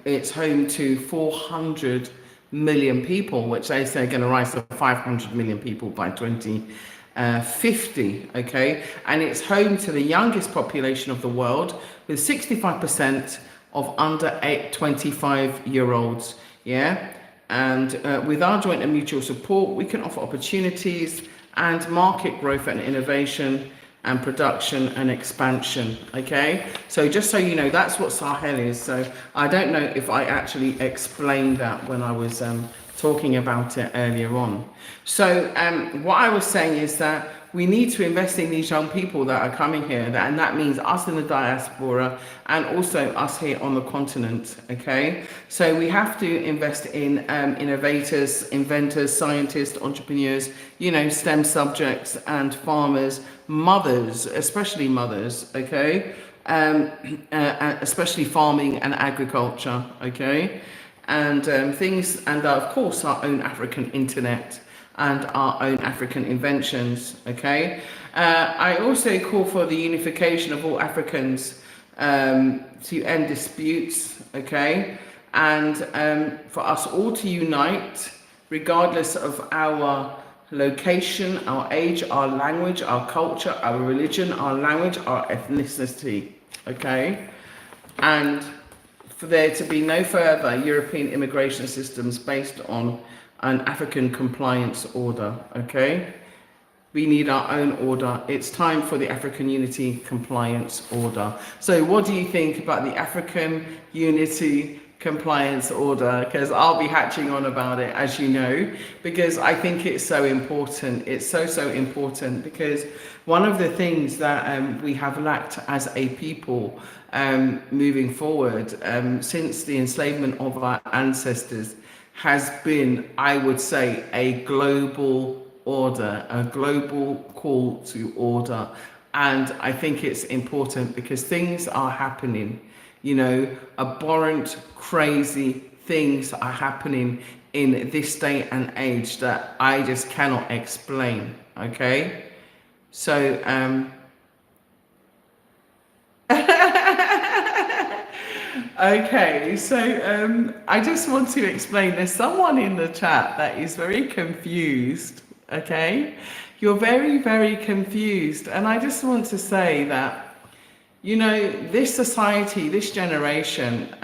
it's home to 400 million people, which they say are going to rise to 500 million people by 2050. Okay, and it's home to the youngest population of the world, with 65% of under 25-year-olds. Yeah, and with our joint and mutual support, we can offer opportunities and market growth and innovation and production and expansion. Okay, so just so you know, that's what Sahel is. So I don't know if I actually explained that when I was talking about it earlier on. So what I was saying is that we need to invest in these young people that are coming here, and that means us in the diaspora and also us here on the continent. Okay, so we have to invest in innovators, inventors, scientists, entrepreneurs, you know, STEM subjects, and farmers, mothers, especially mothers. Okay, especially farming and agriculture. Okay, and things, and of course our own African internet and our own African inventions. Okay, I also call for the unification of all Africans to end disputes. Okay, and for us all to unite, regardless of our location, our age, our language, our culture, our religion, our language, our ethnicity. Okay, and for there to be no further European immigration systems based on an African compliance order. Okay, we need our own order. It's time for the African Unity Compliance Order. So what do you think about the African Unity Compliance Order? Because I'll be hatching on about it, as you know, because I think it's so important. It's so important, because one of the things that we have lacked as a people moving forward since the enslavement of our ancestors has been, I would say, a global order, a global call to order. And I think it's important because things are happening, you know, abhorrent, crazy things are happening in this day and age that I just cannot explain. Okay, so okay, so I just want to explain, there's someone in the chat that is very confused. Okay, you're very confused, and I just want to say that, you know, this society, this generation,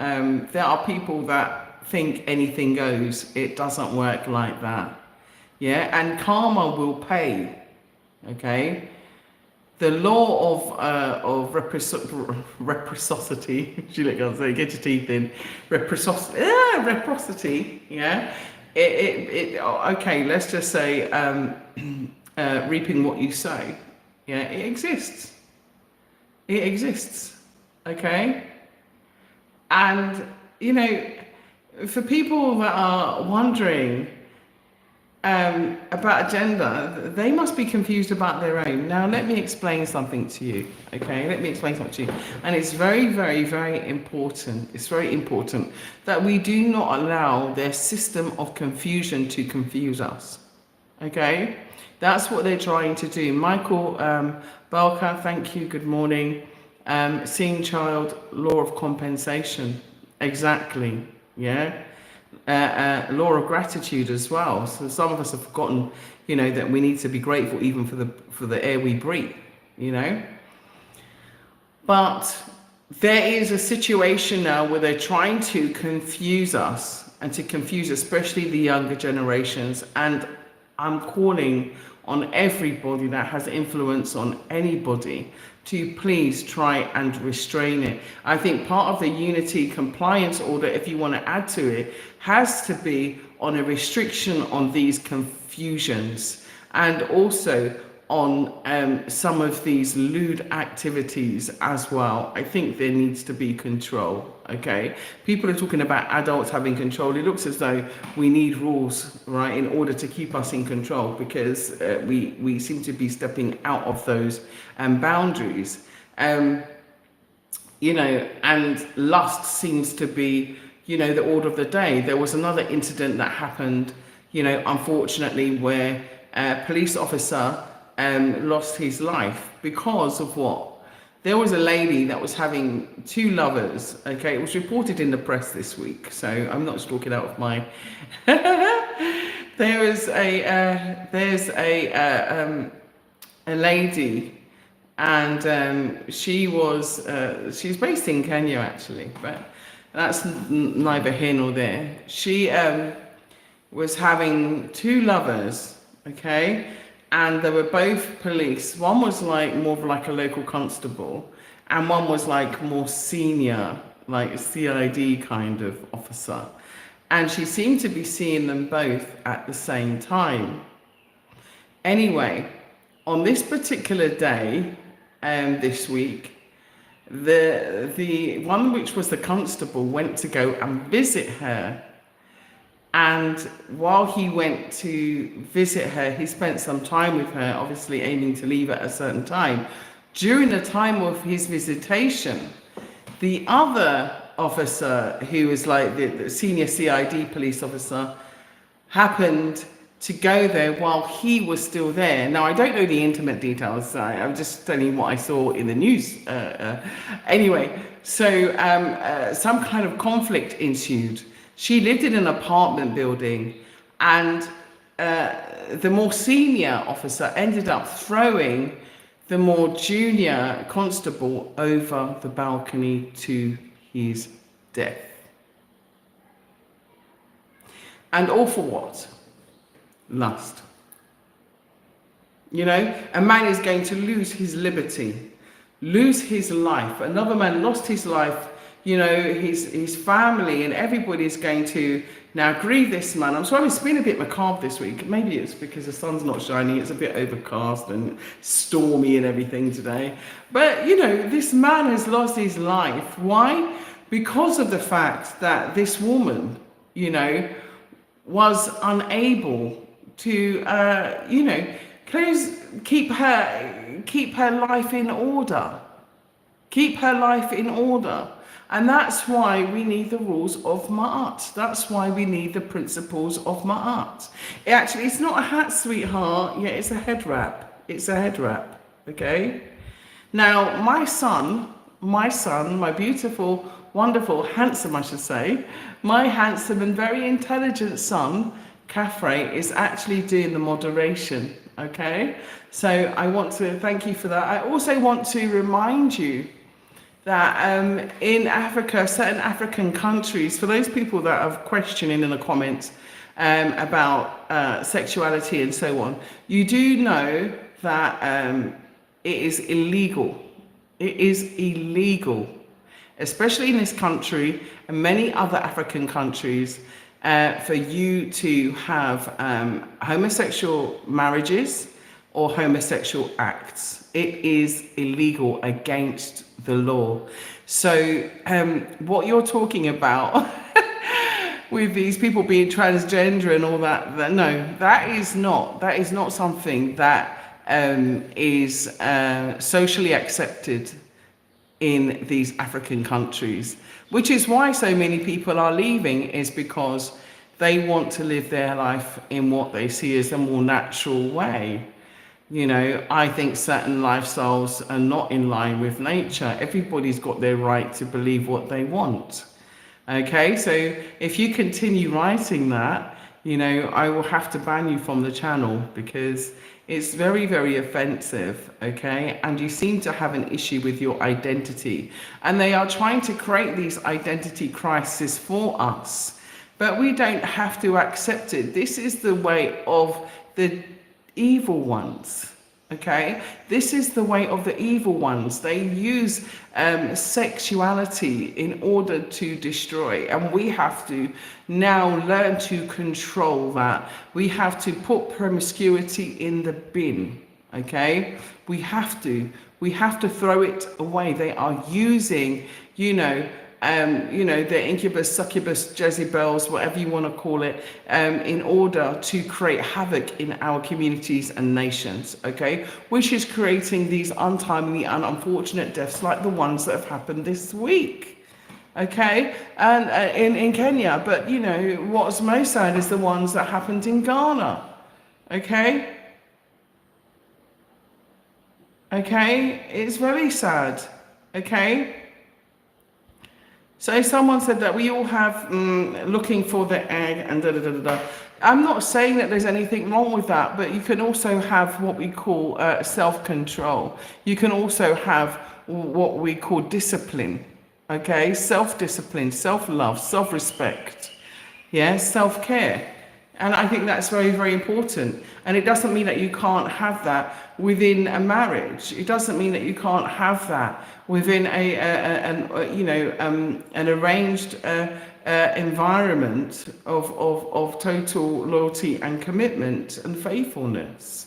there are people that think anything goes. It doesn't work like that. Yeah, and karma will pay. Okay, the law reciprocity. Juliet can't say, get your teeth in. Reciprocity. Yeah. Okay. Let's just say reaping what you sow. Yeah, it exists. It exists. Okay. And for people that are wondering about gender, they must be confused about their own. Now, let me explain something to you, okay? Let me explain something to you. And it's very, very, very important. It's very important that we do not allow their system of confusion to confuse us, okay? That's what they're trying to do. Michael Balka, thank you, good morning. Seeing child, law of compensation, exactly, yeah? Law of gratitude as well. So some of us have forgotten, that we need to be grateful even for the air we breathe, But there is a situation now where they're trying to confuse us and to confuse especially the younger generations. And I'm calling on everybody that has influence on anybody to please try and restrain it. I think part of the unity compliance order, if you want to add to it, has to be on a restriction on these confusions and also on some of these lewd activities as well. I think there needs to be control, okay? People are talking about adults having control. It looks as though we need rules, right, in order to keep us in control, because we seem to be stepping out of those boundaries. And lust seems to be, the order of the day. There was another incident that happened, unfortunately, where a police officer lost his life because of what? There was a lady that was having two lovers. Okay, it was reported in the press this week, so I'm not just talking out of my. There's a lady, and she's based in Kenya actually, but that's neither here nor there. She was having two lovers. Okay. And they were both police. One was more of a local constable, and one was more senior, like a CID kind of officer. And she seemed to be seeing them both at the same time. Anyway, on this particular day, this week, the one which was the constable went to go and visit her. And while he went to visit her, he spent some time with her, obviously aiming to leave at a certain time. During the time of his visitation, the other officer, who was the senior CID police officer, happened to go there while he was still there. Now, I don't know the intimate details. I'm just telling you what I saw in the news. Anyway, so some kind of conflict ensued. She lived in an apartment building, and the more senior officer ended up throwing the more junior constable over the balcony to his death. And all for what? Lust. A man is going to lose his liberty, lose his life. Another man lost his life. His family and everybody's going to now grieve this man. I'm sorry, it's been a bit macabre this week. Maybe it's because the sun's not shining. It's a bit overcast and stormy and everything today. But, this man has lost his life. Why? Because of the fact that this woman, was unable to, keep her life in order. Keep her life in order. And that's why we need the rules of Ma'at. That's why we need the principles of Ma'at. It's not a hat, sweetheart. Yeah, it's a head wrap. It's a head wrap. Okay? Now, my son, my beautiful, wonderful, handsome, I should say, my handsome and very intelligent son, Kafre, is actually doing the moderation. Okay? So I want to thank you for that. I also want to remind you that in Africa, certain African countries, for those people that are questioning in the comments about sexuality and so on, you do know that It is illegal. It is illegal, especially in this country and many other African countries, for you to have homosexual marriages or homosexual acts. It is illegal, against the law. So what you're talking about with these people being transgender and all that, no, that is not something that is socially accepted in these African countries, which is why so many people are leaving, is because they want to live their life in what they see as a more natural way. You know, I think certain lifestyles are not in line with nature. Everybody's got their right to believe what they want. Okay, so if you continue writing that, you know, I will have to ban you from the channel, because it's very, very offensive, okay? And you seem to have an issue with your identity. And they are trying to create these identity crises for us. But we don't have to accept it. This is the way of the evil ones, okay? This is the way of the evil ones. They use sexuality in order to destroy, and we have to now learn to control that. We have to put promiscuity in the bin, okay? We have to throw it away. They are using, the incubus, succubus, Jezebels, whatever you want to call it, in order to create havoc in our communities and nations, okay? Which is creating these untimely and unfortunate deaths like the ones that have happened this week, okay? And in Kenya. But, what's most sad is the ones that happened in Ghana, okay? Okay, it's very sad, okay? So someone said that we all have looking for the egg and da. I'm not saying that there's anything wrong with that, but you can also have what we call self-control. You can also have what we call discipline, okay? Self-discipline, self-love, self-respect, yeah, self-care. And I think that's very, very important. And it doesn't mean that you can't have that within a marriage. It doesn't mean that you can't have that within an arranged environment of total loyalty and commitment and faithfulness.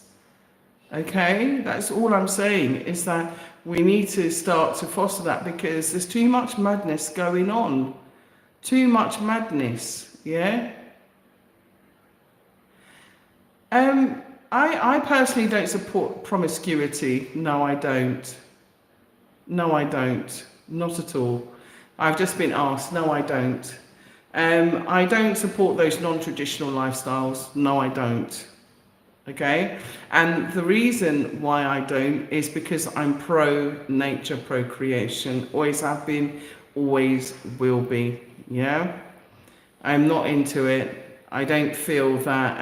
Okay, that's all I'm saying, is that we need to start to foster that, because there's too much madness going on. Too much madness, yeah? I personally don't support promiscuity. No, I don't. No, I don't. Not at all. I've just been asked. No, I don't. I don't support those non-traditional lifestyles. No, I don't. Okay? And the reason why I don't is because I'm pro-nature, procreation. Always have been, always will be. Yeah? I'm not into it. I don't feel that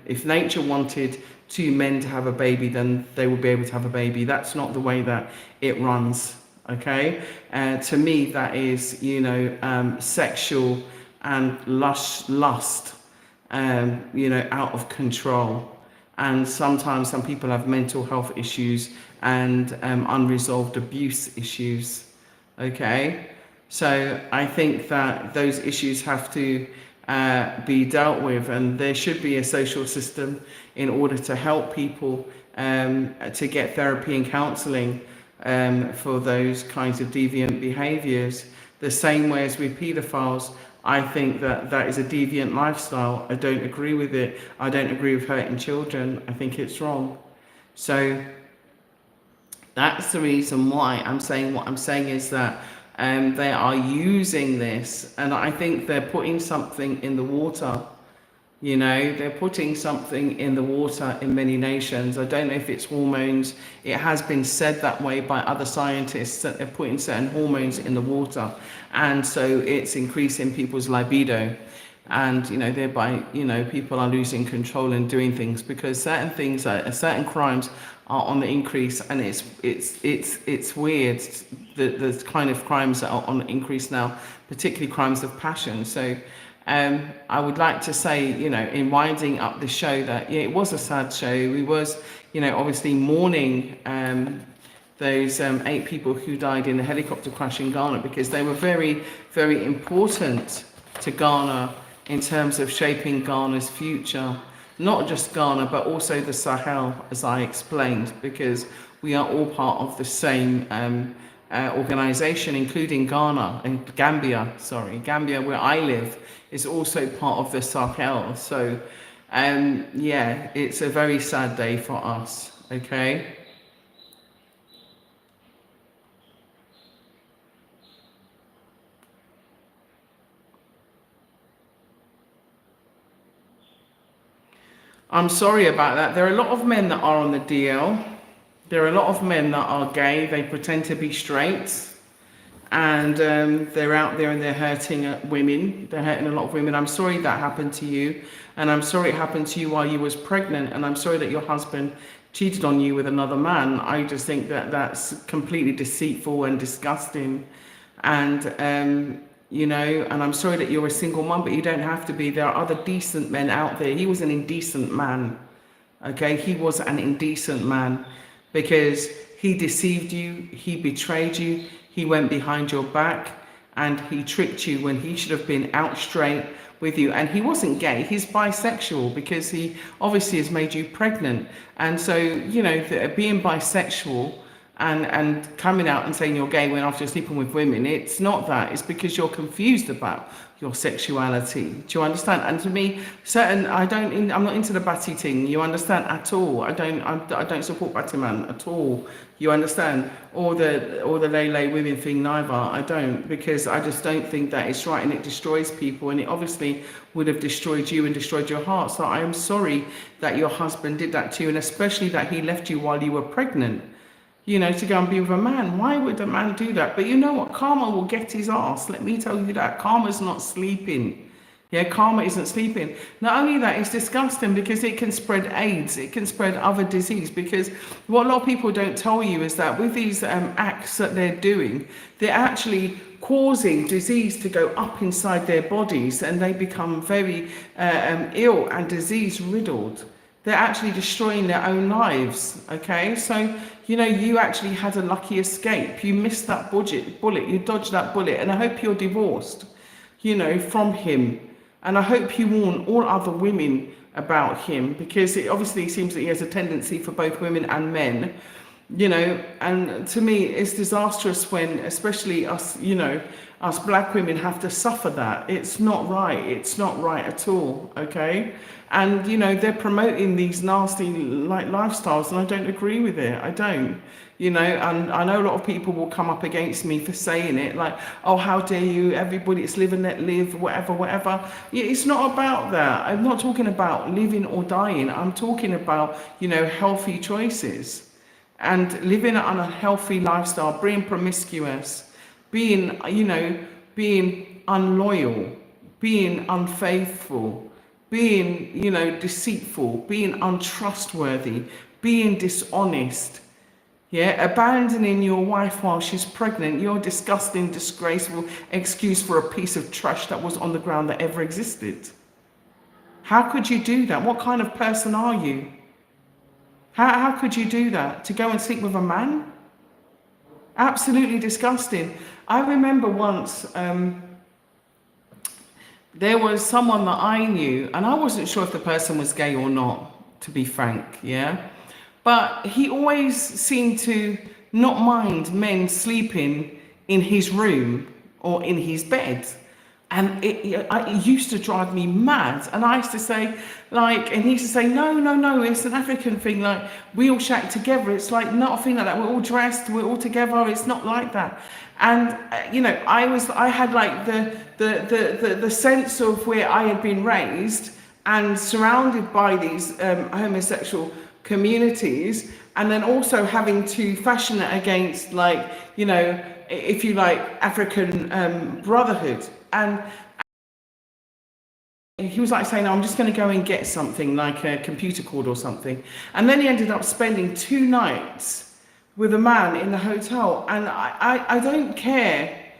if nature wanted two men to have a baby, then they will be able to have a baby. That's not the way that it runs, okay? To me, that is, sexual and lust, out of control. And sometimes some people have mental health issues and unresolved abuse issues, okay? So I think that those issues have to be dealt with, and there should be a social system in order to help people to get therapy and counselling for those kinds of deviant behaviours. The same way as with paedophiles, I think that that is a deviant lifestyle. I don't agree with it. I don't agree with hurting children. I think it's wrong. So that's the reason why I'm saying what I'm saying, is that they are using this, and I think they're putting something in the water. They're putting something in the water in many nations. I don't know if it's hormones. It has been said that way by other scientists, that they're putting certain hormones in the water, and so it's increasing people's libido, and thereby people are losing control and doing things, because certain crimes are on the increase, and it's weird, the kind of crimes that are on the increase now, particularly crimes of passion. So I would like to say, in winding up the show, that it was a sad show. We was, obviously mourning those 8 people who died in the helicopter crash in Ghana, because they were very, very important to Ghana in terms of shaping Ghana's future. Not just Ghana, but also the Sahel, as I explained, because we are all part of the same organization, including Ghana and Gambia. Sorry, Gambia, where I live, is also part of the Sahel. So, yeah, it's a very sad day for us. Okay. I'm sorry about that. There are a lot of men that are on the DL. There are a lot of men that are gay. They pretend to be straight, and they're out there and they're hurting women. They're hurting a lot of women. I'm sorry that happened to you, and I'm sorry it happened to you while you was pregnant, and I'm sorry that your husband cheated on you with another man. I just think that that's completely deceitful and disgusting, and you know, and I'm sorry that you're a single mum, but you don't have to be. There are other decent men out there. He was an indecent man. Okay, he was an indecent man, because he deceived you, he betrayed you, he went behind your back, and he tricked you when he should have been out straight with you. And he wasn't gay, he's bisexual, because he obviously has made you pregnant. And so, you know, being bisexual and coming out and saying you're gay when after sleeping with women, it's not that. It's because you're confused about your sexuality. Do you understand? And to me, I'm not into the batty thing. You understand at all? I don't support batty man at all. You understand? Or the lay women thing neither. I don't, because I just don't think that it's right, and it destroys people, and it obviously would have destroyed you and destroyed your heart. So I am sorry that your husband did that to you, and especially that he left you while you were pregnant. You know, to go and be with a man. Why would a man do that? But you know what? Karma will get his ass. Let me tell you that. Karma's not sleeping. Yeah, karma isn't sleeping. Not only that, it's disgusting because it can spread AIDS. It can spread other disease. Because what a lot of people don't tell you is that with these acts that they're doing, they're actually causing disease to go up inside their bodies, and they become very ill and disease riddled. They're actually destroying their own lives, okay? So, you know, you actually had a lucky escape. You missed that bullet, you dodged that bullet, and I hope you're divorced, you know, from him. And I hope you warn all other women about him, because it obviously seems that he has a tendency for both women and men, you know. And to me, it's disastrous when, especially us, you know, us black women have to suffer that. It's not right. It's not right at all, okay? And, you know, they're promoting these nasty like lifestyles, and I don't agree with it. I don't, you know, and I know a lot of people will come up against me for saying it, like, oh, how dare you, everybody, it's live and let live, whatever. Yeah, it's not about that. I'm not talking about living or dying. I'm talking about, you know, healthy choices and living an unhealthy lifestyle, being promiscuous, being, you know, being unloyal, being unfaithful, being, you know, deceitful, being untrustworthy, being dishonest, yeah, abandoning your wife while she's pregnant, your disgusting, disgraceful excuse for a piece of trash that was on the ground that ever existed. How could you do that? What kind of person are you? How could you do that? To go and sleep with a man? Absolutely disgusting. I remember once, there was someone that I knew, and I wasn't sure if the person was gay or not, to be frank, yeah? But he always seemed to not mind men sleeping in his room or in his bed. And it used to drive me mad. And I used to say, like, and he used to say, no, it's an African thing. Like, we all shack together. It's like not a thing like that. We're all dressed, we're all together. It's not like that. And, you know, I had like the sense of where I had been raised and surrounded by these homosexual communities, and then also having to fashion it against, like, you know, if you like, African brotherhood. And he was like saying, I'm just going to go and get something like a computer cord or something. And then he ended up spending 2 nights with a man in the hotel. And I don't care.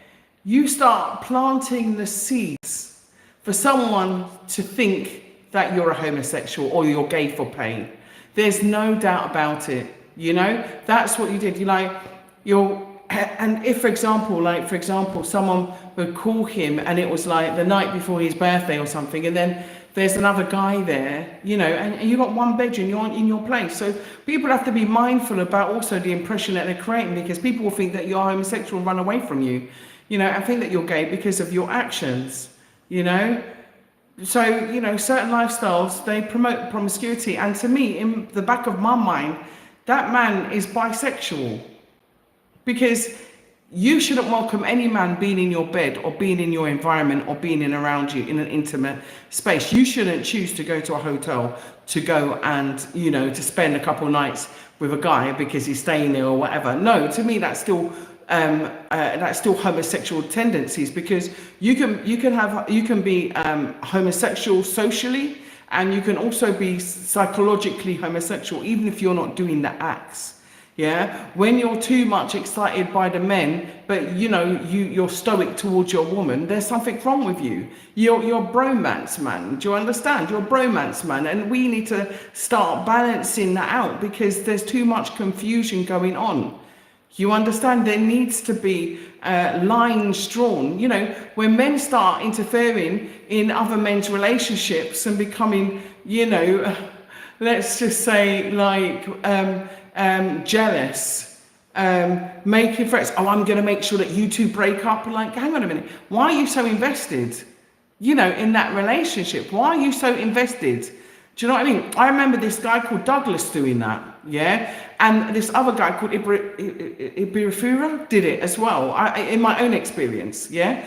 You start planting the seeds for someone to think that you're a homosexual or you're gay for pay. There's no doubt about it. That's what you did. And if, for example, someone would call him and it was like the night before his birthday or something, and then there's another guy there, and you got one bedroom, you're in your place. So people have to be mindful about also the impression that they're creating, because people will think that you're homosexual and run away from you, and think that you're gay because of your actions, So, certain lifestyles, they promote promiscuity. And to me, in the back of my mind, that man is bisexual. Because you shouldn't welcome any man being in your bed or being in your environment or being in around you in an intimate space. You shouldn't choose to go to a hotel to go and, to spend a couple nights with a guy because he's staying there or whatever. No, to me, that's still homosexual tendencies, because you can be homosexual socially, and you can also be psychologically homosexual even if you're not doing the acts. Yeah, when you're too much excited by the men, but you're stoic towards your woman, there's something wrong with you. You're bromance man. Do you understand? You're bromance man, and we need to start balancing that out, because there's too much confusion going on. You understand? There needs to be lines drawn. When men start interfering in other men's relationships and becoming, let's just say jealous, making threats. Oh, I'm going to make sure that you two break up. Like, hang on a minute. Why are you so invested, in that relationship? Why are you so invested? Do you know what I mean? I remember this guy called Douglas doing that, and this other guy called Ibirifura did it as well, in my own experience, and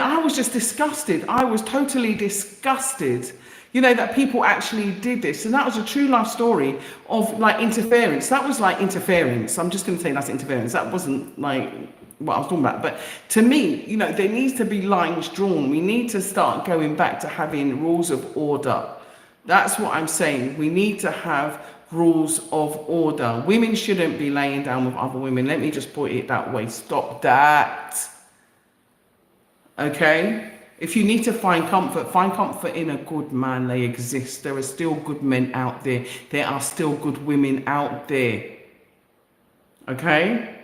I was just disgusted. I was totally disgusted, that people actually did this. And that was a true life story of interference. That was interference. I'm just going to say that's interference. That wasn't what I was talking about. But to me, there needs to be lines drawn. We need to start going back to having rules of order. That's what I'm saying. We need to have rules of order. Women shouldn't be laying down with other women. Let me just put it that way. Stop that. Okay? If you need to find comfort in a good man. They exist. There are still good men out there. There are still good women out there. Okay?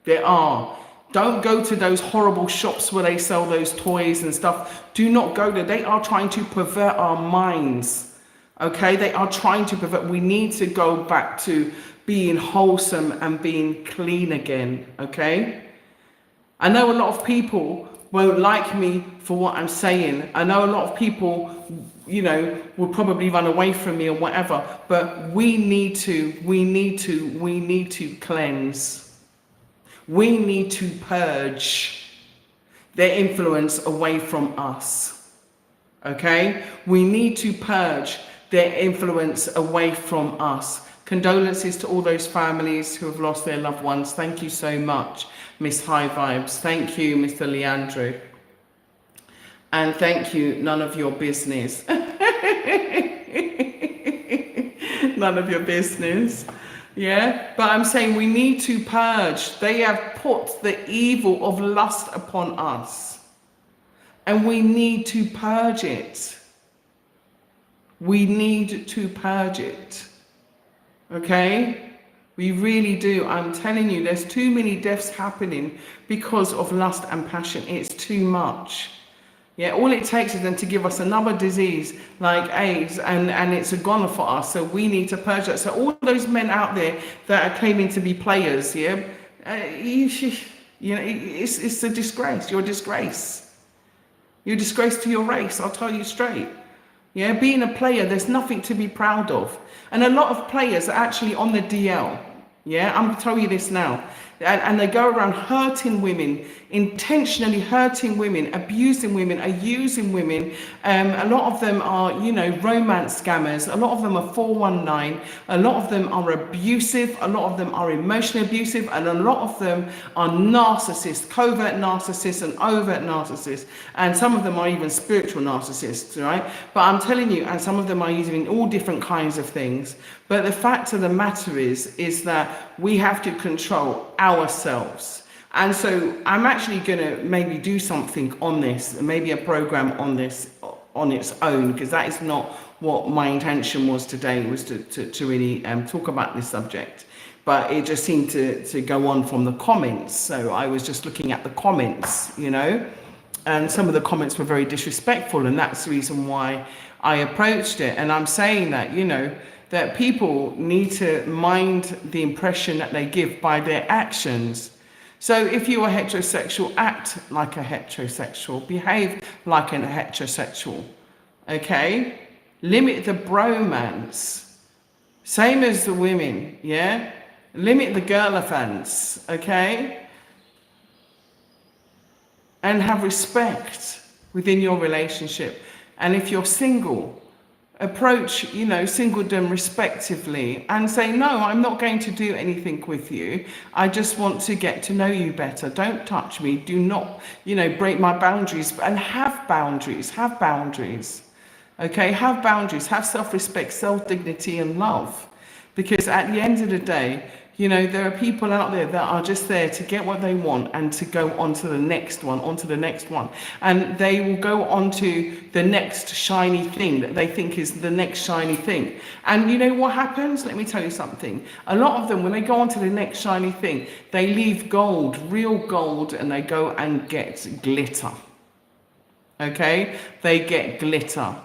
There are. Don't go to those horrible shops where they sell those toys and stuff. Do not go there. They are trying to pervert our minds. Okay, they are trying to pervert. We need to go back to being wholesome and being clean again. Okay, I know a lot of people won't like me for what I'm saying. I know a lot of people, will probably run away from me or whatever. But we need to cleanse. We need to purge their influence away from us. Okay, we need to purge their influence away from us. Condolences to all those families who have lost their loved ones. Thank you so much, Miss High Vibes. Thank you, Mr. Leandro. And thank you, None of Your Business. None of your business. Yeah, but I'm saying we need to purge. They have put the evil of lust upon us, and we need to purge it. We need to purge it. Okay? We really do. I'm telling you, there's too many deaths happening because of lust and passion. It's too much. Yeah, all it takes is them to give us another disease like AIDS, and it's a goner for us. So we need to purge that. So all those men out there that are claiming to be players, it's a disgrace. You're a disgrace. You're a disgrace to your race. I'll tell you straight. Yeah, being a player, there's nothing to be proud of. And a lot of players are actually on the DL. Yeah, I'm going to tell you this now. And they go around hurting women, intentionally hurting women, abusing women, using women. A lot of them are, romance scammers. A lot of them are 419. A lot of them are abusive. A lot of them are emotionally abusive. And a lot of them are narcissists, covert narcissists and overt narcissists. And some of them are even spiritual narcissists, right? But I'm telling you, and some of them are using all different kinds of things. But the fact of the matter is that we have to control ourselves. And so I'm actually going to maybe do something on this, maybe a program on this on its own, because that is not what my intention was today, was to really talk about this subject. but it just seemed to go on from the comments. So I was just looking at the comments, you know, and some of the comments were very disrespectful, and that's the reason why I approached it. And I'm saying that, you know, that people need to mind the impression that they give by their actions. So if you are heterosexual, act like a heterosexual, behave like a heterosexual, okay? Limit the bromance. Same as the women, yeah? Limit the girl-offence, okay? And have respect within your relationship. And if you're single, approach, you know, singledom respectively and say, no, I'm not going to do anything with you. I just want to get to know you better. Don't touch me. Do not, you know, break my boundaries. And have boundaries. Have boundaries. Okay, have boundaries. Have self-respect, self-dignity and love. Because at the end of the day, you know, there are people out there that are just there to get what they want and to go on to the next one, onto the next one. And they will go on to the next shiny thing that they think is the next shiny thing. And you know what happens? Let me tell you something. A lot of them, when they go on to the next shiny thing, they leave gold, real gold, and they go and get glitter. Okay? They get glitter.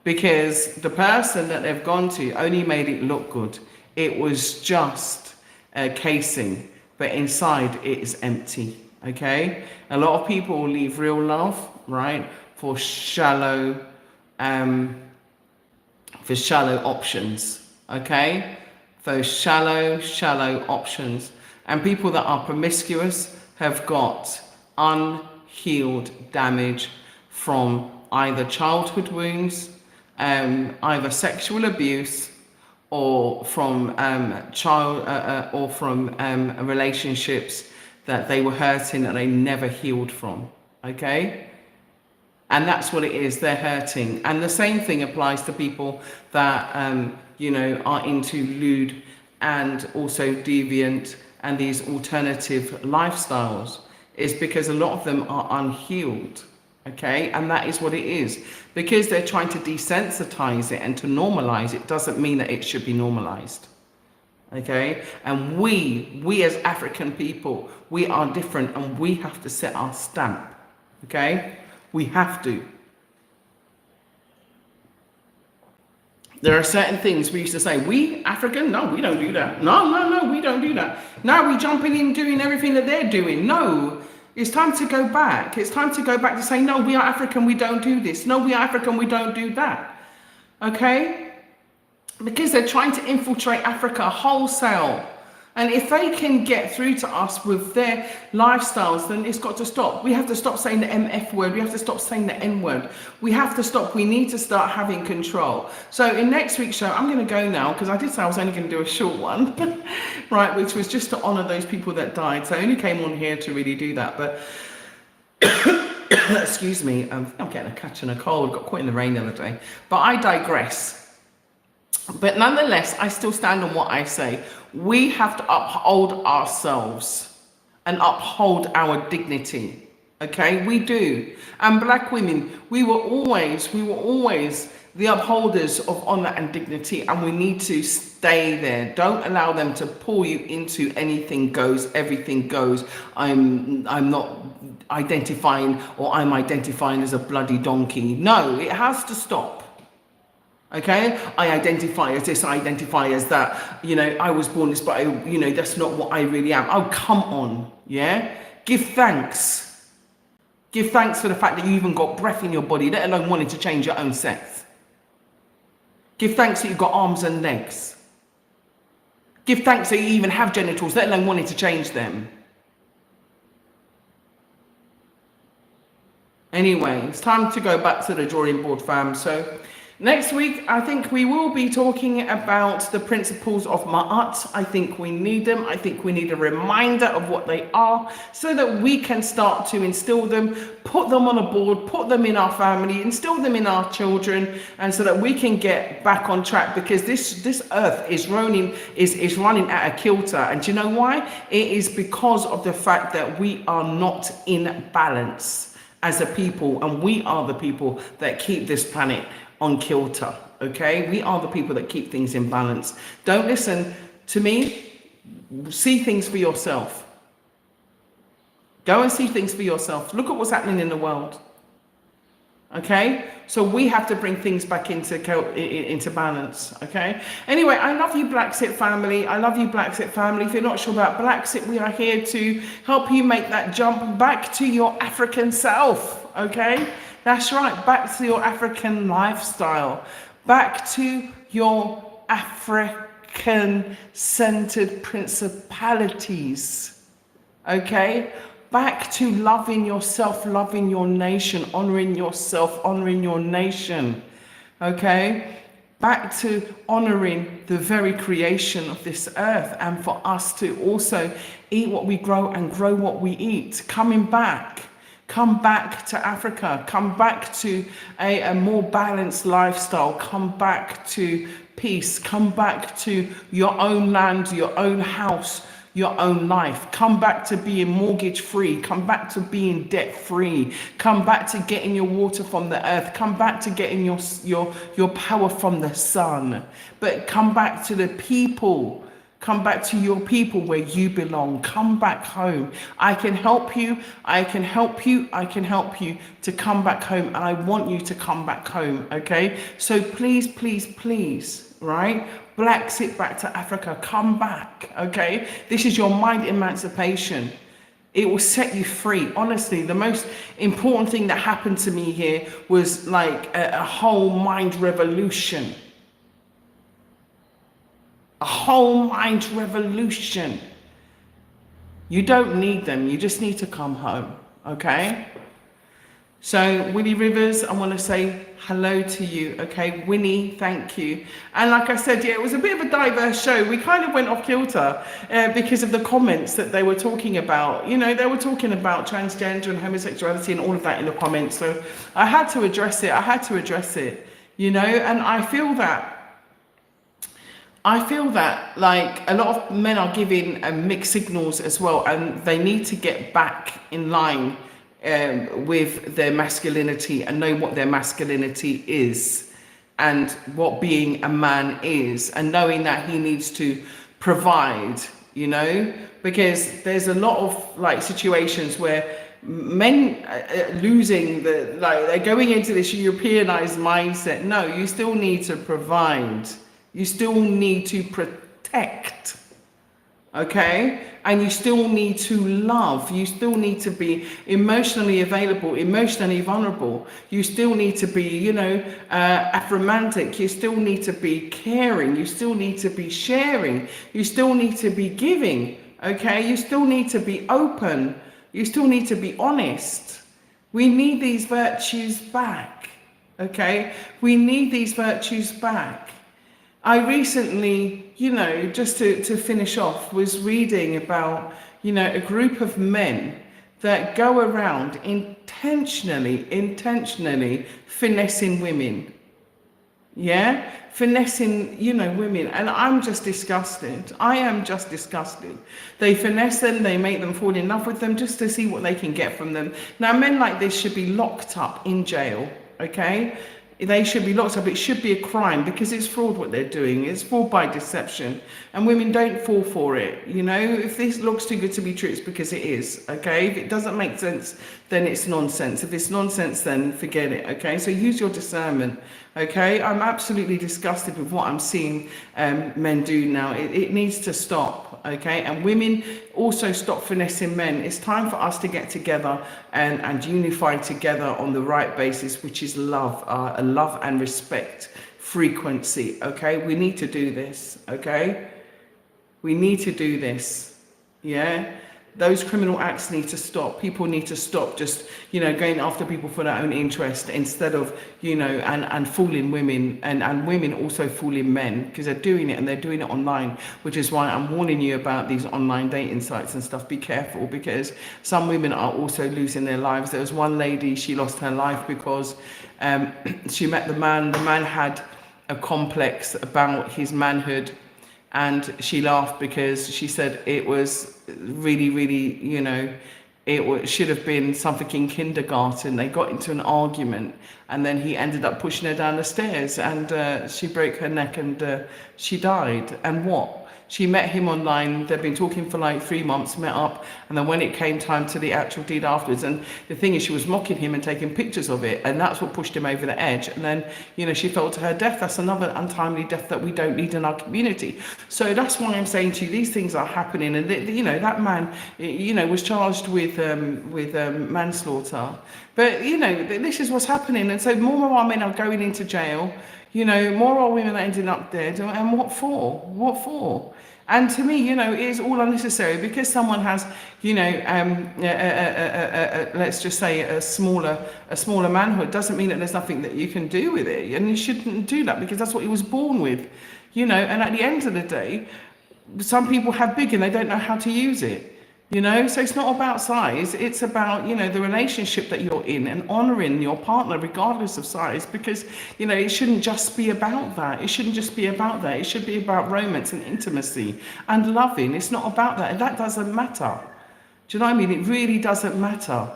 Because the person that they've gone to only made it look good. It was just a casing, but inside it is empty, okay? A lot of people will leave real love, right, for shallow options, okay? Those shallow options. And people that are promiscuous have got unhealed damage from either childhood wounds, either sexual abuse, or from relationships that they were hurting that they never healed from, okay? And that's what it is, they're hurting. And the same thing applies to people that, you know, are into lewd and also deviant and these alternative lifestyles. Is because a lot of them are unhealed. Okay, and that is what it is. Because they're trying to desensitize it and to normalize it doesn't mean that it should be normalized. Okay, and we as African people, we are different and we have to set our stamp. Okay, we have to. There are certain things we used to say, we African? No, we don't do that. No, we don't do that. Now we're jumping in doing everything that they're doing. No. It's time to go back. It's time to go back to say, no, we are African, we don't do this. No, we are African, we don't do that. Okay? Because they're trying to infiltrate Africa wholesale. And if they can get through to us with their lifestyles, then it's got to stop. We have to stop saying the MF word. We have to stop saying the N word. We have to stop. We need to start having control. So in next week's show, I'm going to go now because I did say I was only going to do a short one, right, which was just to honor those people that died. So I only came on here to really do that. But excuse me, I'm catching a cold. Got caught in the rain the other day. But I digress. But nonetheless, I still stand on what I say. We have to uphold ourselves and uphold our dignity. Okay, we do. And black women, we were always the upholders of honor and dignity, and we need to stay there. Don't allow them to pull you into anything goes, everything goes. I'm not identifying, or I'm identifying as a bloody donkey. No, it has to stop. Okay, I identify as this, I identify as that, you know, I was born this, but you know, that's not what I really am. Oh, come on, yeah? Give thanks. Give thanks for the fact that you even got breath in your body, let alone wanting to change your own sex. Give thanks that you've got arms and legs. Give thanks that you even have genitals, let alone wanting to change them. Anyway, it's time to go back to the drawing board, fam. So next week, I think we will be talking about the principles of Ma'at. I think we need them. I think we need a reminder of what they are so that we can start to instill them, put them on a board, put them in our family, instill them in our children, and so that we can get back on track, because this earth is running at a kilter. And do you know why? It is because of the fact that we are not in balance as a people, and we are the people that keep this planet on kilter. Okay, we are the people that keep things in balance. Don't listen To me, see things for yourself. Go and see things for yourself. Look at what's happening in the world. Okay, so we have to bring things back into balance. Okay, anyway, I love you, BlaXit family. I love you, BlaXit family. If you're not sure about BlaXit, we are here to help you make that jump back to your African self. Okay, that's right, back to your African lifestyle, back to your African centered principalities. Okay, back to loving yourself, loving your nation, honoring yourself, honoring your nation. Okay, back to honoring the very creation of this earth, and for us to also eat what we grow and grow what we eat. Come back to Africa, come back to a more balanced lifestyle, come back to peace, come back to your own land, your own house, your own life. Come back to being mortgage free. Come back to being debt free. Come back to getting your water from the earth. Come back to getting your power from the sun. But come back to the people. Come back to your people where you belong. Come back home. I can help you. I can help you. I can help you to come back home. And I want you to come back home. Okay. So please, please, please, right? BlaXit back to Africa. Come back. Okay. This is your mind emancipation. It will set you free. Honestly, the most important thing that happened to me here was like a whole mind revolution. A whole mind revolution. You don't need them. You just need to come home. Okay. So Winnie Rivers, I want to say hello to you. Okay, Winnie, thank you. And like I said, yeah, it was a bit of a diverse show. We kind of went off kilter because of the comments that they were talking about. You know, they were talking about transgender and homosexuality and all of that in the comments. So I had to address it. You know, and I feel that like a lot of men are giving mixed signals as well, and they need to get back in line with their masculinity and know what their masculinity is and what being a man is, and knowing that he needs to provide, you know, because there's a lot of like situations where men losing they're going into this Europeanized mindset. No, you still need to provide. You still need to protect, okay? And you still need to love. You still need to be emotionally available, emotionally vulnerable. You still need to be, you know, romantic. You still need to be caring. You still need to be sharing. You still need to be giving, okay? You still need to be open. You still need to be honest. We need these virtues back, okay? We need these virtues back. I recently, you know, just to finish off, was reading about, you know, a group of men that go around intentionally finessing women. Yeah? Finessing, you know, women. And I'm just disgusted. I am just disgusted. They finesse them, they make them fall in love with them just to see what they can get from them. Now, men like this should be locked up in jail, okay? They should be locked up. It should be a crime because it's fraud what they're doing. It's fraud by deception. And women don't fall for it. You know, if this looks too good to be true, it's because it is. Okay. If it doesn't make sense, then it's nonsense. If it's nonsense, then forget it. Okay. So use your discernment. Okay. I'm absolutely disgusted with what I'm seeing men do now. It needs to stop. Okay. And women also stop finessing men. It's time for us to get together and unify together on the right basis, which is love, love and respect frequency. Okay. We need to do this. Okay. We need to do this. Yeah. Those criminal acts need to stop. People need to stop just, you know, going after people for their own interest instead of, you know, and fooling women, and women also fooling men because they're doing it, and they're doing it online, which is why I'm warning you about these online dating sites and stuff. Be careful, because some women are also losing their lives. There was one lady, she lost her life because she met the man. The man had a complex about his manhood. And she laughed because she said it was really, really, you know, should have been something in kindergarten. They got into an argument, and then he ended up pushing her down the stairs, and she broke her neck, and she died. And what? She met him online. They've been talking for like 3 months, met up, and then when it came time to the actual deed afterwards, and the thing is, she was mocking him and taking pictures of it, and that's what pushed him over the edge. And then, she fell to her death. That's another untimely death that we don't need in our community. So that's why I'm saying to you, these things are happening, and that man, was charged with manslaughter. But this is what's happening, and so more of our men are going into jail. More of our women are ending up dead, and what for? What for? And to me, it is all unnecessary, because someone has, let's just say a smaller manhood, doesn't mean that there's nothing that you can do with it, and you shouldn't do that, because that's what he was born with, And at the end of the day, some people have big and they don't know how to use it. So it's not about size, it's about, the relationship that you're in, and honoring your partner regardless of size, because, it shouldn't just be about that. It shouldn't just be about that. It should be about romance and intimacy and loving. It's not about that. And that doesn't matter. Do you know what I mean? It really doesn't matter.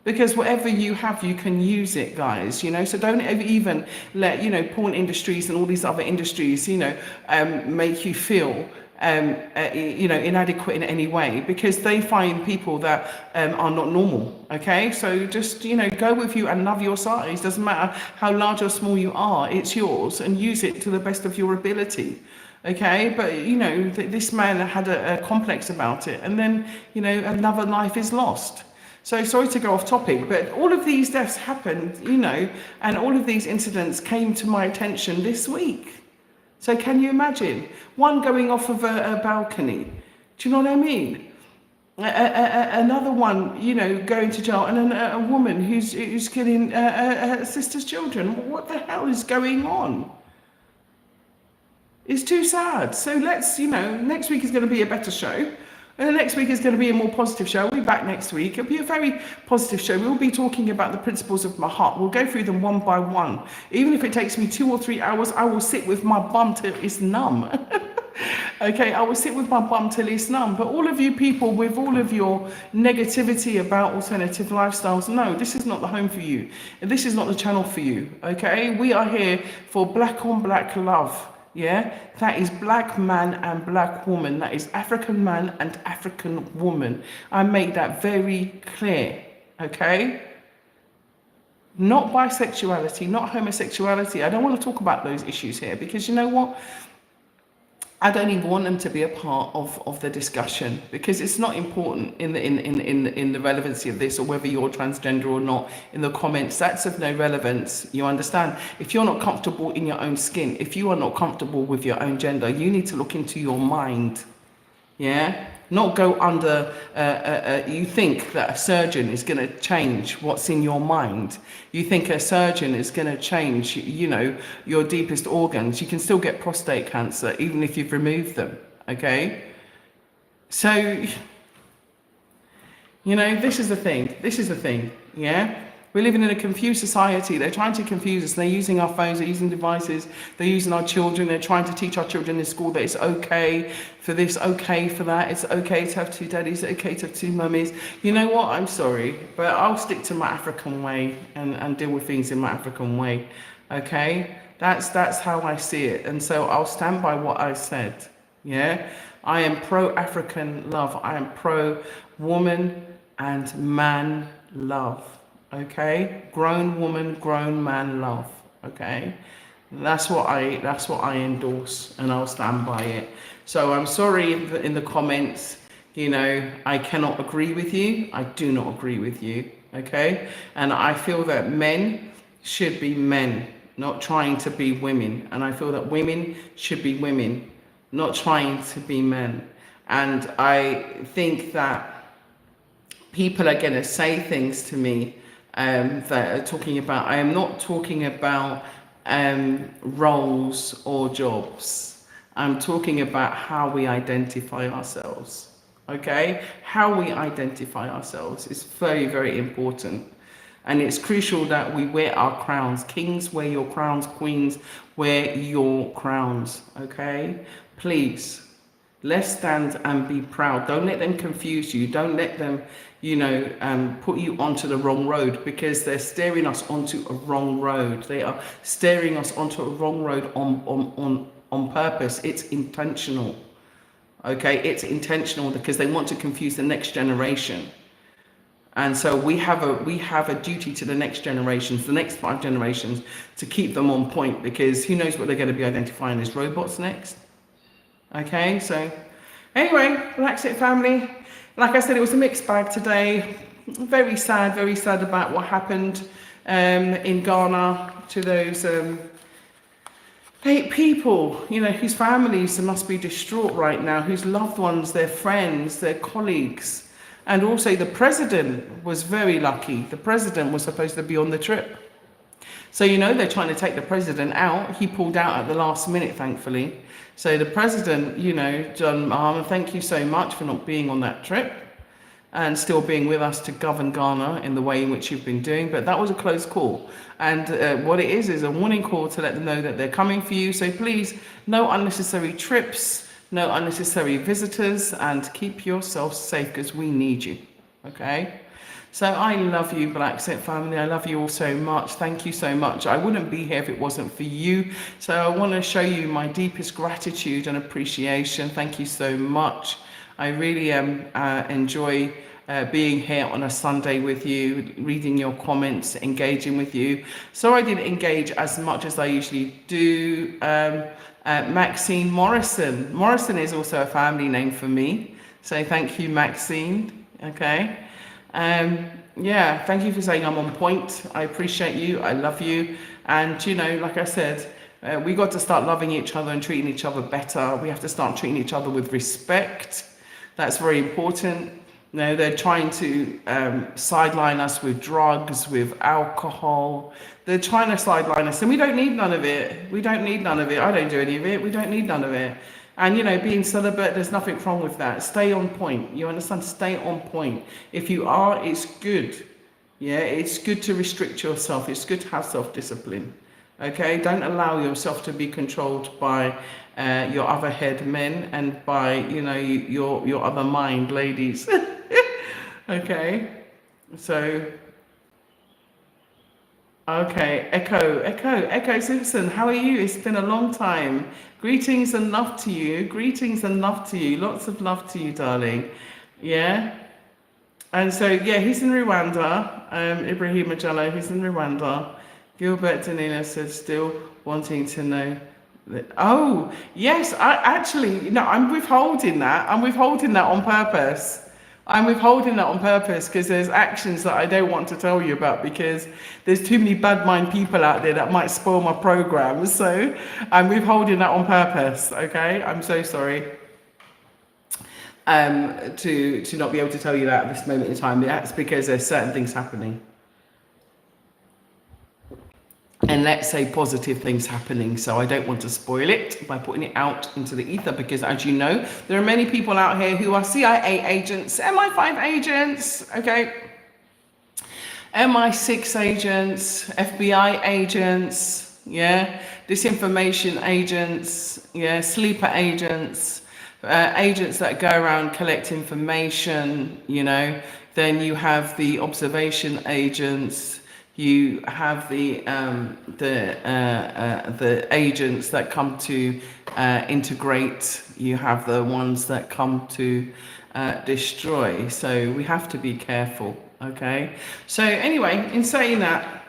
Because whatever you have, you can use it, guys, so don't ever even let, porn industries and all these other industries, make you feel inadequate in any way, because they find people that are not normal. Okay, so just go with you and love your size. Doesn't matter how large or small you are, it's yours, and use it to the best of your ability. Okay, but this man had a complex about it, and then another life is lost. So sorry to go off topic, but all of these deaths happened, and all of these incidents came to my attention this week. So can you imagine? One going off of a balcony. Do you know what I mean? Another one, going to jail, and a woman who's killing her sister's children. What the hell is going on? It's too sad. So let's, next week is going to be a better show. And the next week is going to be a more positive show. We'll be back next week. It'll be a very positive show. We'll be talking about the principles of my heart. We'll go through them one by one. Even if it takes me 2 or 3 hours, I will sit with my bum till it's numb. Okay, I will sit with my bum till it's numb. But all of you people with all of your negativity about alternative lifestyles, no, this is not the home for you. This is not the channel for you. Okay, we are here for black on black love. Yeah, that is black man and black woman. That is African man and African woman. I make that very clear, okay? Not bisexuality, not homosexuality. I don't want to talk about those issues here, because you know what? I don't even want them to be a part of the discussion, because it's not important in the relevancy of this, or whether you're transgender or not. In the comments, that's of no relevance. You understand? If you're not comfortable in your own skin, if you are not comfortable with your own gender, you need to look into your mind. Yeah, not go under. You think that a surgeon is going to change what's in your mind. You think a surgeon is going to change, your deepest organs. You can still get prostate cancer even if you've removed them. Okay, so this is the thing. This is the thing. Yeah. We're living in a confused society. They're trying to confuse us. They're using our phones, they're using devices, they're using our children. They're trying to teach our children in school that it's okay for this, okay for that. It's okay to have 2 daddies, it's okay to have 2 mummies. You know what? I'm sorry, but I'll stick to my African way and deal with things in my African way. Okay? That's how I see it. And so I'll stand by what I said. Yeah? I am pro-African love. I am pro-woman and man love. Okay, grown woman, grown man love. Okay, that's what I endorse, and I'll stand by it. So I'm sorry in the comments, I cannot agree with you. I do not agree with you. Okay, and I feel that men should be men, not trying to be women, and I feel that women should be women, not trying to be men. And I think that people are going to say things to me that are talking about, I am not talking about roles or jobs. I'm talking about how we identify ourselves. Okay? How we identify ourselves is very, very important. And it's crucial that we wear our crowns. Kings, wear your crowns. Queens, wear your crowns. Okay? Please, let's stand and be proud. Don't let them confuse you. Don't let them, put you onto the wrong road, because they're steering us onto a wrong road. They are steering us onto a wrong road on purpose. It's intentional. Okay, it's intentional because they want to confuse the next generation. And so we have a duty to the next generations, the next 5 generations, to keep them on point, because who knows what they're going to be identifying as robots next. Okay, so anyway, BlaXit family, like I said, it was a mixed bag today. Very sad about what happened in Ghana to those 8 people, whose families must be distraught right now, whose loved ones, their friends, their colleagues. And also the president was very lucky. The president was supposed to be on the trip. So, they're trying to take the president out. He pulled out at the last minute, thankfully. So the president, John Mahama, thank you so much for not being on that trip and still being with us to govern Ghana in the way in which you've been doing. But that was a close call. And what it is a warning call to let them know that they're coming for you. So please, no unnecessary trips, no unnecessary visitors, and keep yourself safe because we need you. Okay? So I love you, BlaXit family. I love you all so much. Thank you so much. I wouldn't be here if it wasn't for you. So I want to show you my deepest gratitude and appreciation. Thank you so much. I really enjoy being here on a Sunday with you, reading your comments, engaging with you. So I didn't engage as much as I usually do. Maxine Morrison. Morrison is also a family name for me. So thank you, Maxine. Okay. Yeah, thank you for saying I'm on point. I appreciate you. I love you. And, like I said, we got to start loving each other and treating each other better. We have to start treating each other with respect. That's very important. They're trying to sideline us with drugs, with alcohol. They're trying to sideline us, and we don't need none of it. We don't need none of it. I don't do any of it. We don't need none of it. And, being celibate, there's nothing wrong with that. Stay on point. You understand? Stay on point. If you are, it's good. Yeah, it's good to restrict yourself. It's good to have self-discipline. Okay? Don't allow yourself to be controlled by your other head men and by, your other mind, ladies. Okay? So... Okay, Echo Simpson, how are you? It's been a long time. Greetings and love to you. Greetings and love to you. Lots of love to you, darling. Yeah? And so, yeah, he's in Rwanda. Ibrahim Majallo, he's in Rwanda. Gilbert Danila says, still wanting to know. Oh, yes, I'm withholding that. I'm withholding that on purpose. I'm withholding that on purpose because there's actions that I don't want to tell you about because there's too many bad mind people out there that might spoil my programs. So I'm withholding that on purpose. Okay, I'm so sorry to not be able to tell you that at this moment in time. That's because there's certain things happening. And let's say positive things happening. So I don't want to spoil it by putting it out into the ether because, as you know, there are many people out here who are CIA agents, MI5 agents, okay, MI6 agents, FBI agents, yeah, disinformation agents, yeah, sleeper agents, agents that go around collect information, Then you have the observation agents. You have the agents that come to integrate. You have the ones that come to destroy. So we have to be careful. Okay. So anyway, in saying that,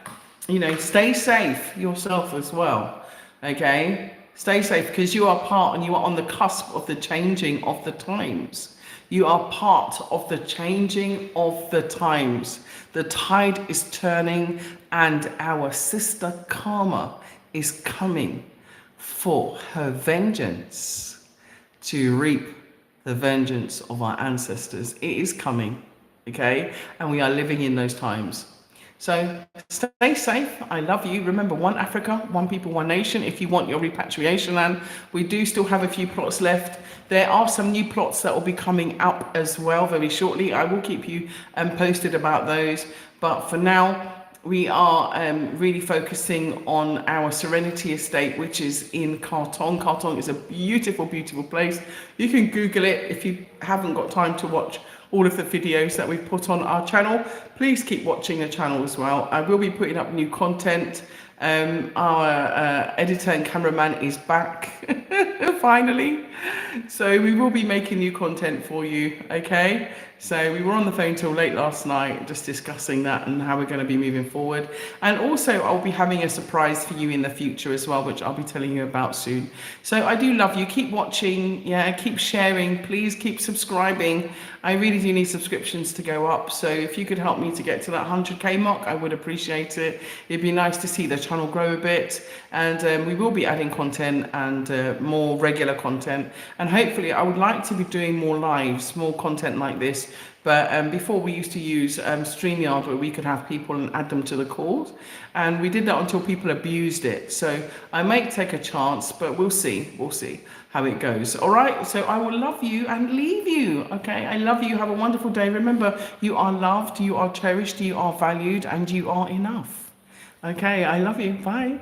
stay safe yourself as well. Okay. Stay safe because you are part and you are on the cusp of the changing of the times. You are part of the changing of the times. The tide is turning and our sister Karma is coming for her vengeance to reap the vengeance of our ancestors. It is coming, okay? And we are living in those times. So stay safe. I love you. Remember, one Africa, one people, one nation. If you want your repatriation land, we do still have a few plots left. There are some new plots that will be coming up as well very shortly. I will keep you posted about those. But for now, we are really focusing on our Serenity Estate, which is in Khartoum. Khartoum is a beautiful, beautiful place. You can Google it if you haven't got time to watch all of the videos that we've put on our channel. Please keep watching the channel as well. I will be putting up new content. Our editor and cameraman is back. finally. So we will be making new content for you, okay? So we were on the phone till late last night just discussing that and how we're going to be moving forward. And also I'll be having a surprise for you in the future as well, which I'll be telling you about soon. So I do love you. Keep watching, yeah, keep sharing, please keep subscribing. I really do need subscriptions to go up. So if you could help me to get to that 100k mark, I would appreciate it. It'd be nice to see the channel grow a bit. And we will be adding content and more regular content. And hopefully I would like to be doing more lives, more content like this. But before we used to use StreamYard where we could have people and add them to the calls. And we did that until people abused it. So I may take a chance, but we'll see. We'll see how it goes. All right. So I will love you and leave you. Okay. I love you. Have a wonderful day. Remember, you are loved, you are cherished, you are valued, and you are enough. Okay. I love you. Bye.